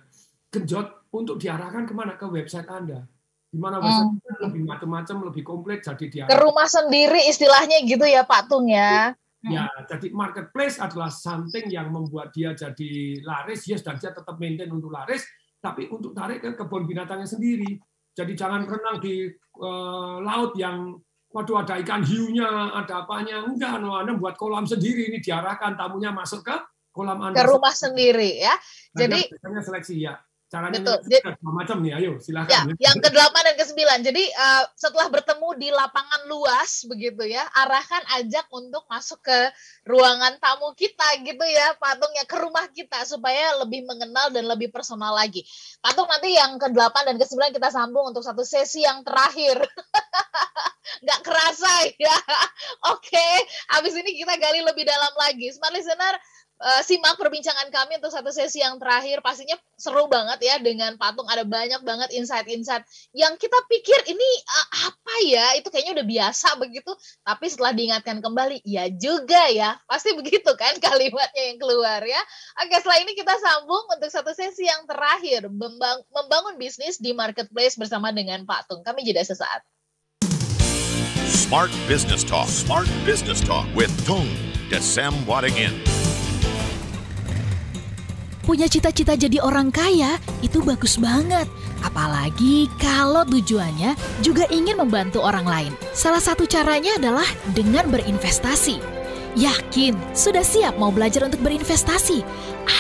Genjot untuk diarahkan kemana? Ke website Anda. Di mana website lebih macam-macam, lebih komplit, jadi diarahkan. Ke rumah sendiri istilahnya gitu ya Pak Tung ya. Ya, jadi marketplace adalah something yang membuat dia jadi laris, yes, dan dia tetap maintain untuk laris, tapi untuk tarik ke kebun binatangnya sendiri. Jadi jangan renang di laut yang waduh ada ikan hiunya, ada apanya. Enggak, Anda buat kolam sendiri, ini diarahkan tamunya masuk ke kolam Anda. Ke rumah sendiri ya. Jadi biasanya seleksi ya. Caranya macam nih, ayo silakan. Ya, yang ke-8 dan ke-9. Jadi setelah bertemu di lapangan luas begitu ya, arahkan ajak untuk masuk ke ruangan tamu kita gitu ya, Pak Tung ya, ke rumah kita supaya lebih mengenal dan lebih personal lagi. Pak Tung, nanti yang ke-8 dan ke-9 kita sambung untuk satu sesi yang terakhir. Nggak kerasa ya. Oke, habis ini kita gali lebih dalam lagi. Smart Listener, simak perbincangan kami untuk satu sesi yang terakhir. Pastinya seru banget ya dengan Pak Tung. Ada banyak banget insight-insight yang kita pikir ini apa ya, itu kayaknya udah biasa begitu. Tapi setelah diingatkan kembali, ya juga ya. Pasti begitu kan kalimatnya yang keluar ya. Oke, setelah ini kita sambung untuk satu sesi yang terakhir. Membangun bisnis di marketplace bersama dengan Pak Tung. Kami jeda sesaat. Smart Business Talk. Smart Business Talk with Tung Desem Wadingin. Punya cita-cita jadi orang kaya itu bagus banget. Apalagi kalau tujuannya juga ingin membantu orang lain. Salah satu caranya adalah dengan berinvestasi. Yakin sudah siap mau belajar untuk berinvestasi?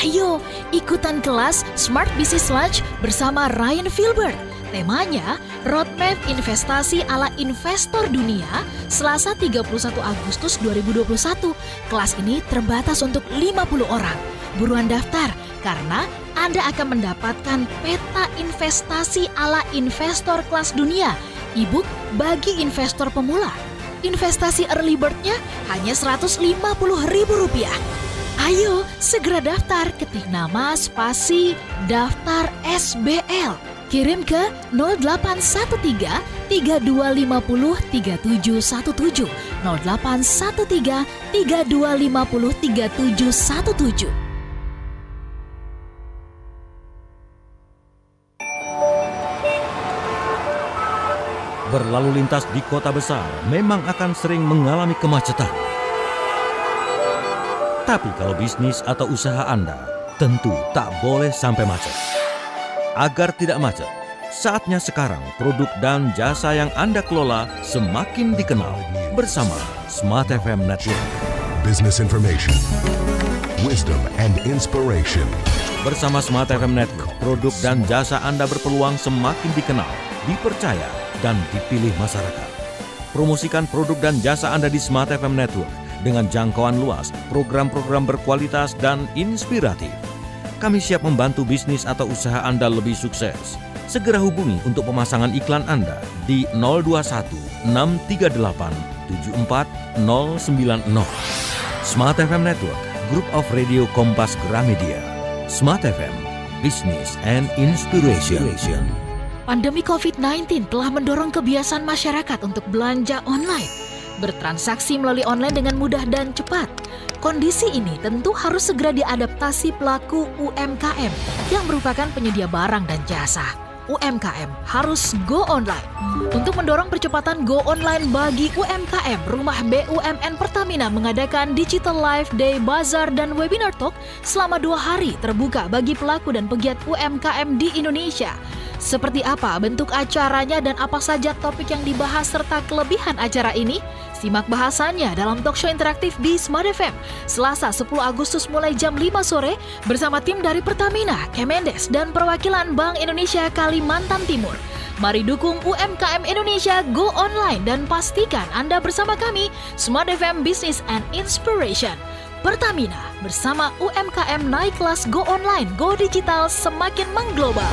Ayo ikutan kelas Smart Business Lunch bersama Ryan Filbert. Temanya Roadmap Investasi ala Investor Dunia, Selasa 31 Agustus 2021. Kelas ini terbatas untuk 50 orang. Buruan daftar karena Anda akan mendapatkan peta investasi ala investor kelas dunia, e-book bagi investor pemula. Investasi early bird-nya hanya Rp150.000. Ayo segera daftar, ketik nama spasi daftar SBL. Kirim ke 0813 3250 3717 0813 3250 3717. Berlalu lintas di kota besar memang akan sering mengalami kemacetan. Tetapi kalau bisnis atau usaha Anda tentu tak boleh sampai macet. Agar tidak macet, saatnya sekarang produk dan jasa yang Anda kelola semakin dikenal bersama Smart FM Network. Business information, wisdom and inspiration. Bersama Smart FM Network, produk dan jasa Anda berpeluang semakin dikenal, dipercaya, dan dipilih masyarakat. Promosikan produk dan jasa Anda di Smart FM Network dengan jangkauan luas, program-program berkualitas dan inspiratif. Kami siap membantu bisnis atau usaha Anda lebih sukses. Segera hubungi untuk pemasangan iklan Anda di 021 638 74090. Smart FM Network, Group of Radio Kompas Gramedia. Smart FM, Business and Inspiration. Pandemi COVID-19 telah mendorong kebiasaan masyarakat untuk belanja online, bertransaksi melalui online dengan mudah dan cepat. Kondisi ini tentu harus segera diadaptasi pelaku UMKM yang merupakan penyedia barang dan jasa. UMKM harus go online. Untuk mendorong percepatan go online bagi UMKM, Rumah BUMN Pertamina mengadakan Digital Live Day Bazaar dan Webinar Talk selama 2 hari terbuka bagi pelaku dan pegiat UMKM di Indonesia. Seperti apa bentuk acaranya dan apa saja topik yang dibahas serta kelebihan acara ini? Simak bahasannya dalam talkshow interaktif di Smart FM, Selasa 10 Agustus mulai jam 5 sore bersama tim dari Pertamina, Kemendes, dan perwakilan Bank Indonesia Kalimantan Timur. Mari dukung UMKM Indonesia Go Online dan pastikan Anda bersama kami, Smart FM Business and Inspiration. Pertamina, bersama UMKM naik kelas Go Online, Go Digital semakin mengglobal.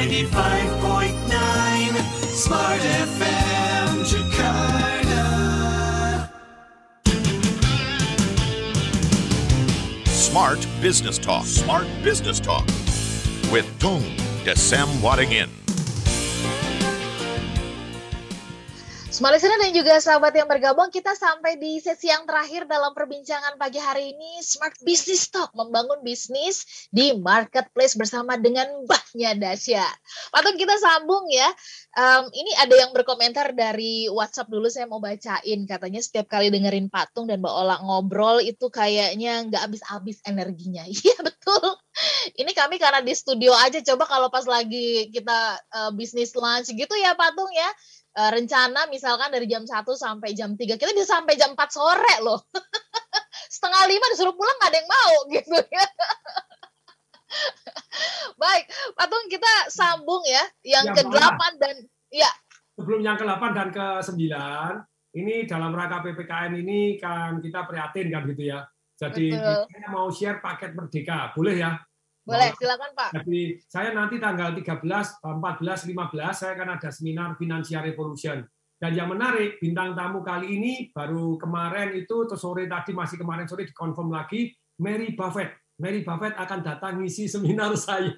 95.9 Smart FM Jakarta. Smart Business Talk. Smart Business Talk with Tung Desem Wadingin. Smart Listener dan juga sahabat yang bergabung, kita sampai di sesi yang terakhir dalam perbincangan pagi hari ini, Smart Business Talk, membangun bisnis di marketplace bersama dengan Mbahnya Dahsyat. Patut kita sambung ya. Ini ada yang berkomentar dari WhatsApp dulu, saya mau bacain. Katanya setiap kali dengerin Patung dan Mbak Ola ngobrol itu kayaknya nggak habis-habis energinya. Iya betul. Ini kami karena di studio aja, coba kalau pas lagi kita bisnis lunch gitu ya Patung ya. Rencana misalkan dari jam 1 sampai jam 3, kita bisa sampai jam 4 sore loh. 4:30 disuruh pulang nggak ada yang mau gitu ya. Baik, Patung kita sambung ya, yang ke-8 dan ya. Sebelum yang ke-8 dan ke-9, ini dalam rangka PPKM ini kan kita prihatin kan gitu ya. Jadi kita mau share paket Merdeka, boleh ya? Boleh, silakan Pak. Jadi saya nanti tanggal 13, 14, 15 saya akan ada seminar Financial Revolution. Dan yang menarik, bintang tamu kali ini baru kemarin itu, atau sore tadi, masih kemarin sore dikonfirm lagi, Mary Buffett. Mary Buffett akan datang ngisi seminar saya.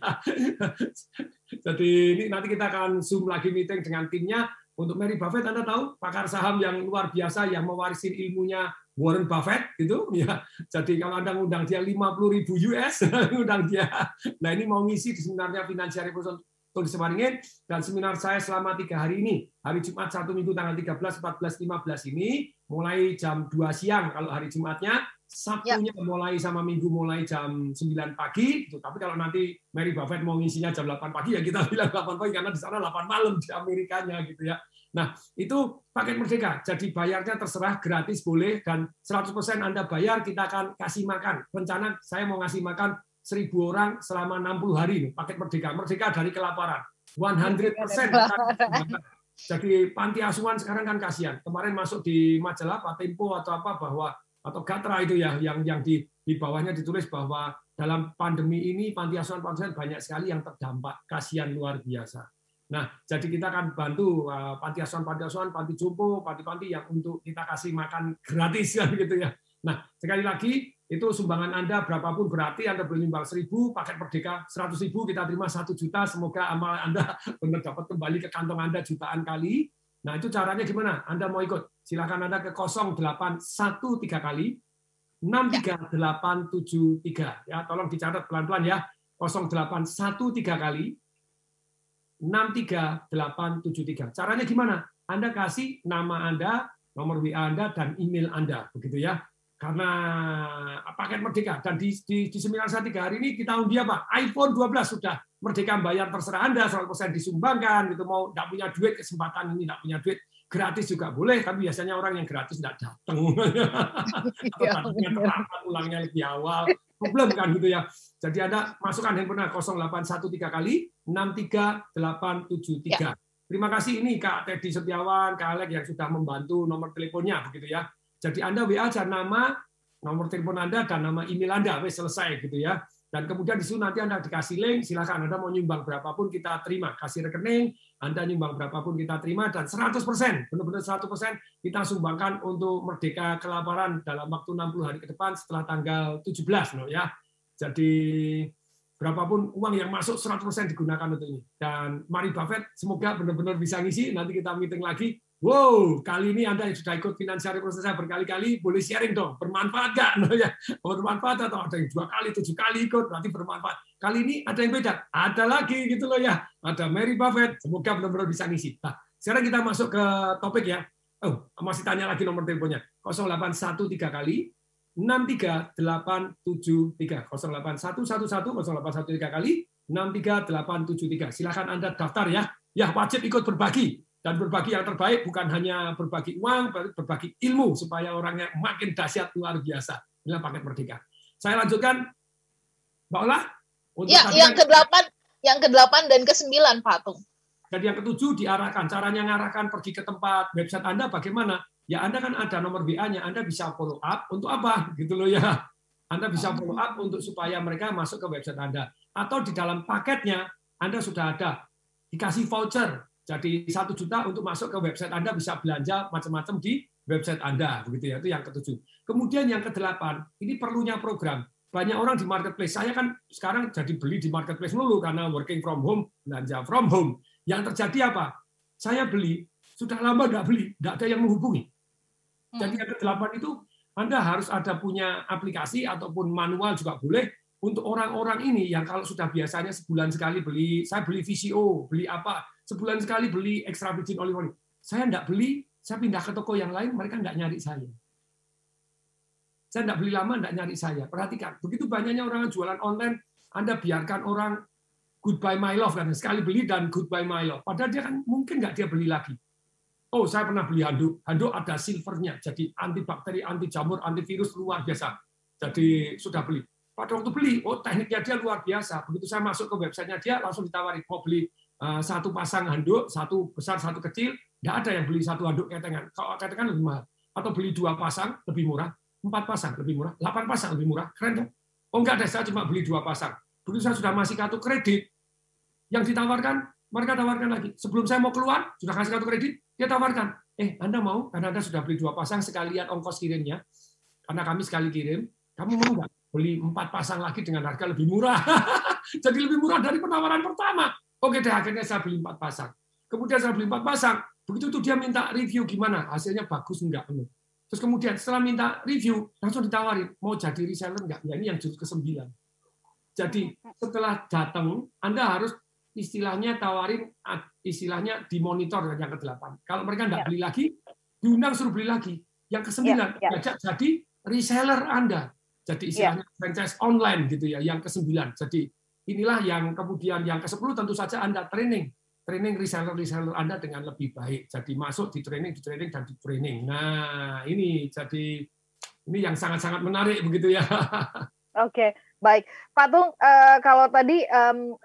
Jadi ini nanti kita akan Zoom lagi meeting dengan timnya. Untuk Mary Buffett, Anda tahu, pakar saham yang luar biasa yang mewarisin ilmunya Warren Buffett gitu ya. Jadi kalau Anda ngundang dia 50.000 US, ngundang dia. Nah, ini mau ngisi di seminarnya Financial Revolution Tulis Waringin, dan seminar saya selama 3 hari ini. Hari Jumat 1 Minggu tanggal 13, 14, 15 ini mulai jam 2 siang kalau hari Jumatnya, Sabtunya mulai sama Minggu mulai jam 9 pagi gitu. Tapi kalau nanti Mary Buffett mau ngisinya jam 8 pagi ya kita bilang 8 pagi karena di sana 8 malam di Amerikanya gitu ya. Nah, itu paket Merdeka. Jadi bayarnya terserah, gratis boleh, dan 100% Anda bayar kita akan kasih makan. Rencana saya mau ngasih makan 1.000 orang selama 60 hari nih, paket Merdeka. Merdeka dari kelaparan. 100%. Jadi panti asuhan sekarang kan kasihan. Kemarin masuk di majalah Pak Tempo atau apa bahwa atau Gatra itu ya yang di bawahnya ditulis bahwa dalam pandemi ini panti asuhan banyak sekali yang terdampak, kasihan luar biasa. Nah, jadi kita akan bantu panti asuhan, panti jompo, panti-panti yang untuk kita kasih makan gratis kan gitu ya. Nah, sekali lagi itu sumbangan Anda berapapun berarti, Anda boleh nyumbang 1.000, paket Merdeka 100.000, kita terima 1 juta, semoga amal Anda benar dapat kembali ke kantong Anda jutaan kali. Nah, itu caranya gimana? Anda mau ikut? Silakan Anda ke 0813 kali 63873 ya, tolong dicatat pelan-pelan ya. 0813 kali 63873. Caranya gimana? Anda kasih nama Anda, nomor WA Anda, dan email Anda, begitu ya. Karena paket Merdeka, dan di 913 hari ini kita undi apa? iPhone 12 sudah Merdeka bayar terserah Anda, 100% disumbangkan, gitu. Mau nggak punya duit, kesempatan ini nggak punya duit, gratis juga boleh, tapi biasanya orang yang gratis nggak datang. Atau terlambat ulangnya lebih awal, problem kan gitu ya. Jadi Anda masukkan handphone 0813 kali 63873. Ya. Terima kasih ini Kak Teddy Setiawan, Kak Alek yang sudah membantu nomor teleponnya begitu ya. Jadi Anda WA aja nama, nomor telepon Anda dan nama email Anda, wes selesai gitu ya. Dan kemudian di situ nanti Anda dikasih link, silakan Anda mau nyumbang berapapun kita terima, kasih rekening, Anda nyumbang berapapun kita terima, dan 100%, benar-benar 100% kita sumbangkan untuk Merdeka Kelaparan dalam waktu 60 hari ke depan setelah tanggal 17 loh ya. Jadi berapapun uang yang masuk 100% digunakan untuk ini. Dan mari Buffett semoga benar-benar bisa ngisi, nanti kita meeting lagi. Wow, kali ini Anda yang sudah ikut Financial Revolution saya berkali-kali, boleh sharing dong, bermanfaat nggak? No, ya. Bermanfaat atau ada yang 2 kali, 7 kali ikut, berarti bermanfaat. Kali ini ada yang beda, ada lagi gitu loh ya. Ada Mary Buffett, semoga benar-benar bisa ngisi. Nah, sekarang kita masuk ke topik ya. Oh, masih tanya lagi nomor teleponnya. 0813 kali 63873. 0813 kali 63873. Silakan Anda daftar ya. Ya, wajib ikut berbagi. Dan berbagi yang terbaik bukan hanya berbagi uang, berbagi ilmu supaya orangnya makin dahsyat luar biasa. Inilah paket Merdeka. Saya lanjutkan, Mbak Ola. Ya, yang ke-8 dan ke-9, Pak Tung. Dan yang ke-7 diarahkan. Caranya ngarahkan pergi ke tempat website Anda bagaimana? Ya Anda kan ada nomor WA-nya, Anda bisa follow up untuk apa? Gitu loh ya. Anda bisa follow up untuk supaya mereka masuk ke website Anda. Atau di dalam paketnya Anda sudah ada dikasih voucher. Jadi 1 juta untuk masuk ke website Anda, bisa belanja macam-macam di website Anda, begitu ya. Itu yang ke-7. Kemudian yang ke-8, ini perlunya program. Banyak orang di marketplace. Saya kan sekarang jadi beli di marketplace dulu karena working from home, belanja from home. Yang terjadi apa? Saya beli, sudah lama nggak beli, nggak ada yang menghubungi. Jadi yang ke-8 itu Anda harus ada punya aplikasi ataupun manual juga boleh untuk orang-orang ini yang kalau sudah biasanya sebulan sekali beli, saya beli VCO, beli apa, sebulan sekali beli extra virgin olive oil. Saya nggak beli, saya pindah ke toko yang lain, mereka nggak nyari saya. Saya nggak beli lama, nggak nyari saya. Perhatikan, begitu banyaknya orang jualan online, Anda biarkan orang goodbye my love, kan sekali beli dan goodbye my love. Padahal dia kan mungkin nggak dia beli lagi. Oh, saya pernah beli handuk. Handuk ada silvernya, jadi antibakteri, anti jamur, antivirus luar biasa. Jadi sudah beli. Pada waktu beli, oh tekniknya dia luar biasa. Begitu saya masuk ke websitenya dia, langsung ditawarin mau beli 1 pasang handuk, 1 besar, 1 kecil. Nggak ada yang beli 1 handuk ketengan. Kalau ketengan lebih mahal. Atau beli 2 pasang lebih murah, 4 pasang lebih murah, 8 pasang lebih murah. Keren kan? Oh enggak deh, saya cuma beli 2 pasang. Begitu saya sudah masih kartu kredit, yang ditawarkan, mereka tawarkan lagi. Sebelum saya mau keluar, sudah kasih kartu kredit, dia tawarkan, Anda mau? Karena Anda sudah beli 2 pasang sekalian ongkos kirimnya. Karena kami sekali kirim, kamu mau nggak beli 4 pasang lagi dengan harga lebih murah? Jadi lebih murah dari penawaran pertama. Oke deh, akhirnya saya beli 4 pasang. Kemudian saya beli 4 pasang. Begitu tuh dia minta review gimana, hasilnya bagus enggak? Terus kemudian setelah minta review, langsung ditawarin, mau jadi reseller enggak? Ya ini yang jurus ke-9. Jadi setelah datang, Anda harus istilahnya tawarin, istilahnya dimonitor yang ke-8. Kalau mereka enggak beli lagi, diundang suruh beli lagi. Yang ke-9, diajak jadi reseller Anda. Jadi istilahnya franchise online gitu ya, yang ke-9. Jadi inilah yang kemudian yang ke-10 tentu saja Anda training reseller Anda dengan lebih baik. Jadi masuk di training dan di training. Nah, ini jadi ini yang sangat-sangat menarik begitu ya. Oke, baik. Pak Tung, kalau tadi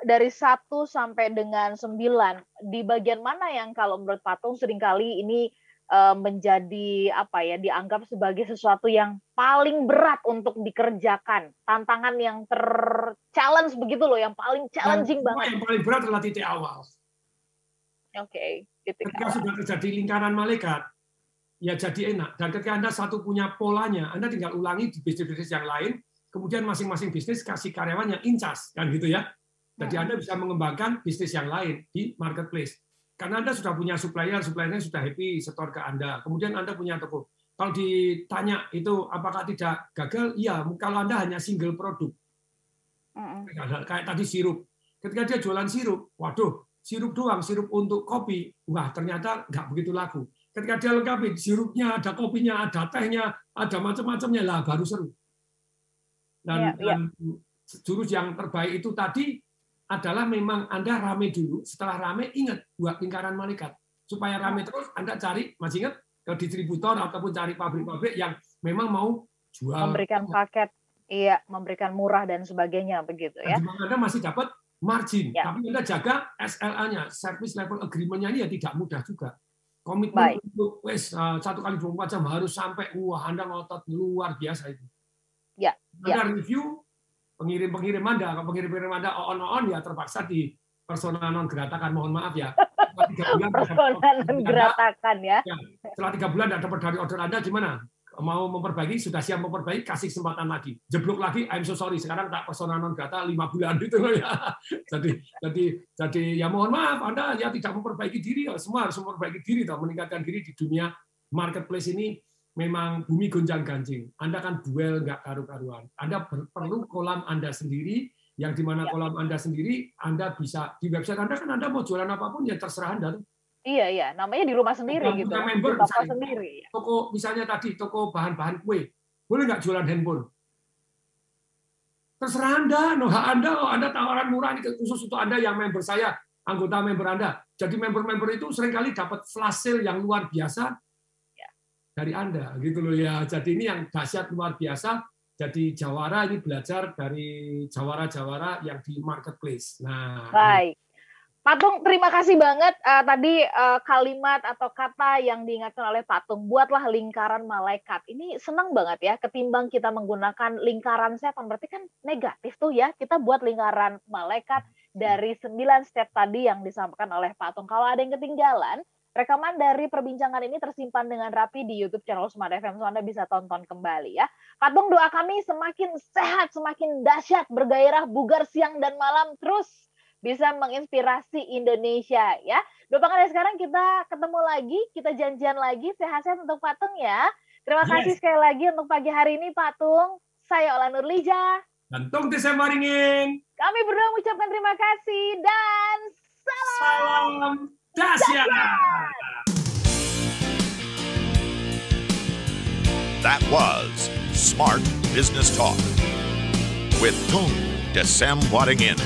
dari 1 sampai dengan 9, di bagian mana yang kalau menurut Pak Tung seringkali ini menjadi apa ya, dianggap sebagai sesuatu yang paling berat untuk dikerjakan, tantangan yang ter-challenge begitu loh, yang paling challenging banget. Yang paling berat adalah titik awal. Oke, ketika sudah terjadi lingkaran malaikat, ya jadi enak. Dan ketika Anda satu punya polanya, Anda tinggal ulangi di bisnis-bisnis yang lain, kemudian masing-masing bisnis kasih karyawannya incas, kan gitu ya. Jadi Anda bisa mengembangkan bisnis yang lain di marketplace. Karena Anda sudah punya suppliernya sudah happy setor ke Anda. Kemudian Anda punya toko. Kalau ditanya itu apakah tidak gagal? Iya, kalau Anda hanya single produk. Kayak tadi sirup. Ketika dia jualan sirup, waduh, sirup doang, sirup untuk kopi, wah ternyata nggak begitu laku. Ketika dia lengkapi, sirupnya, ada kopinya, ada tehnya, ada macam-macamnya, lah baru seru. Dan jurus yang terbaik itu tadi adalah memang Anda rame dulu, setelah rame ingat buat lingkaran malaikat. Supaya rame terus, Anda cari, masih ingat, ke distributor ataupun cari pabrik-pabrik yang memang mau jual. Memberikan paket, iya, memberikan murah dan sebagainya, begitu ya. Di mana Anda masih dapat margin, tapi Anda jaga SLA-nya, Service Level Agreement-nya ini ya tidak mudah juga. Komitmen untuk 1 kali 24 jam harus sampai, wah Anda ngotot luar biasa itu. Ya. Anda review pengirim-pengirim Anda, kalau pengirim-pengirim Anda on ya terpaksa di persona non grata kan, mohon maaf ya. Persona non gratakan ya. Setelah 3 bulan tidak dapat dari order Anda gimana? Mau memperbaiki, sudah siap memperbaiki, kasih kesempatan lagi. Jeblok lagi, I'm so sorry, sekarang tak persona non grata 5 bulan gitu loh ya. Jadi ya mohon maaf, Anda ya tidak memperbaiki diri, semua harus memperbaiki diri, meningkatkan diri di dunia marketplace ini. Memang bumi gonjang-ganjing. Anda kan duel nggak karu-karuan. Anda perlu kolam Anda sendiri, yang dimana kolam Anda sendiri, Anda bisa di website Anda kan Anda mau jualan apapun ya terserah Anda. Iya, namanya di rumah sendiri gitu. Member, di toko sendiri. Toko misalnya tadi toko bahan-bahan kue, boleh nggak jualan handphone? Terserah Anda, hak Anda. Anda tawaran murah ini khusus untuk Anda yang member saya, anggota member Anda. Jadi member-member itu seringkali dapat flash sale yang luar biasa dari Anda, gitu loh ya. Jadi ini yang dahsyat luar biasa. Jadi Jawara ini belajar dari jawara-jawara yang di marketplace. Nah, baik. Pak Tung, terima kasih banget tadi kalimat atau kata yang diingatkan oleh Pak Tung, buatlah lingkaran malaikat. Ini senang banget ya, ketimbang kita menggunakan lingkaran setan, berarti kan negatif tuh ya. Kita buat lingkaran malaikat dari 9 step tadi yang disampaikan oleh Pak Tung. Kalau ada yang ketinggalan, rekaman dari perbincangan ini tersimpan dengan rapi di YouTube channel Smart FM, so Anda bisa tonton kembali ya. Pak Tung, doa kami semakin sehat, semakin dahsyat, bergairah, bugar siang dan malam, terus bisa menginspirasi Indonesia ya. Doakan sekarang kita ketemu lagi, kita janjian lagi, sehat-sehat untuk Pak Tung ya. Terima kasih sekali lagi untuk pagi hari ini Pak Tung. Saya Ola Nurlija. Dan Tung Desem Waringin. Kami berdua mengucapkan terima kasih dan salam dahsyat. That was Smart Business Talk with Tung Desem Waringin.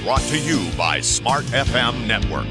Brought to you by Smart FM Network.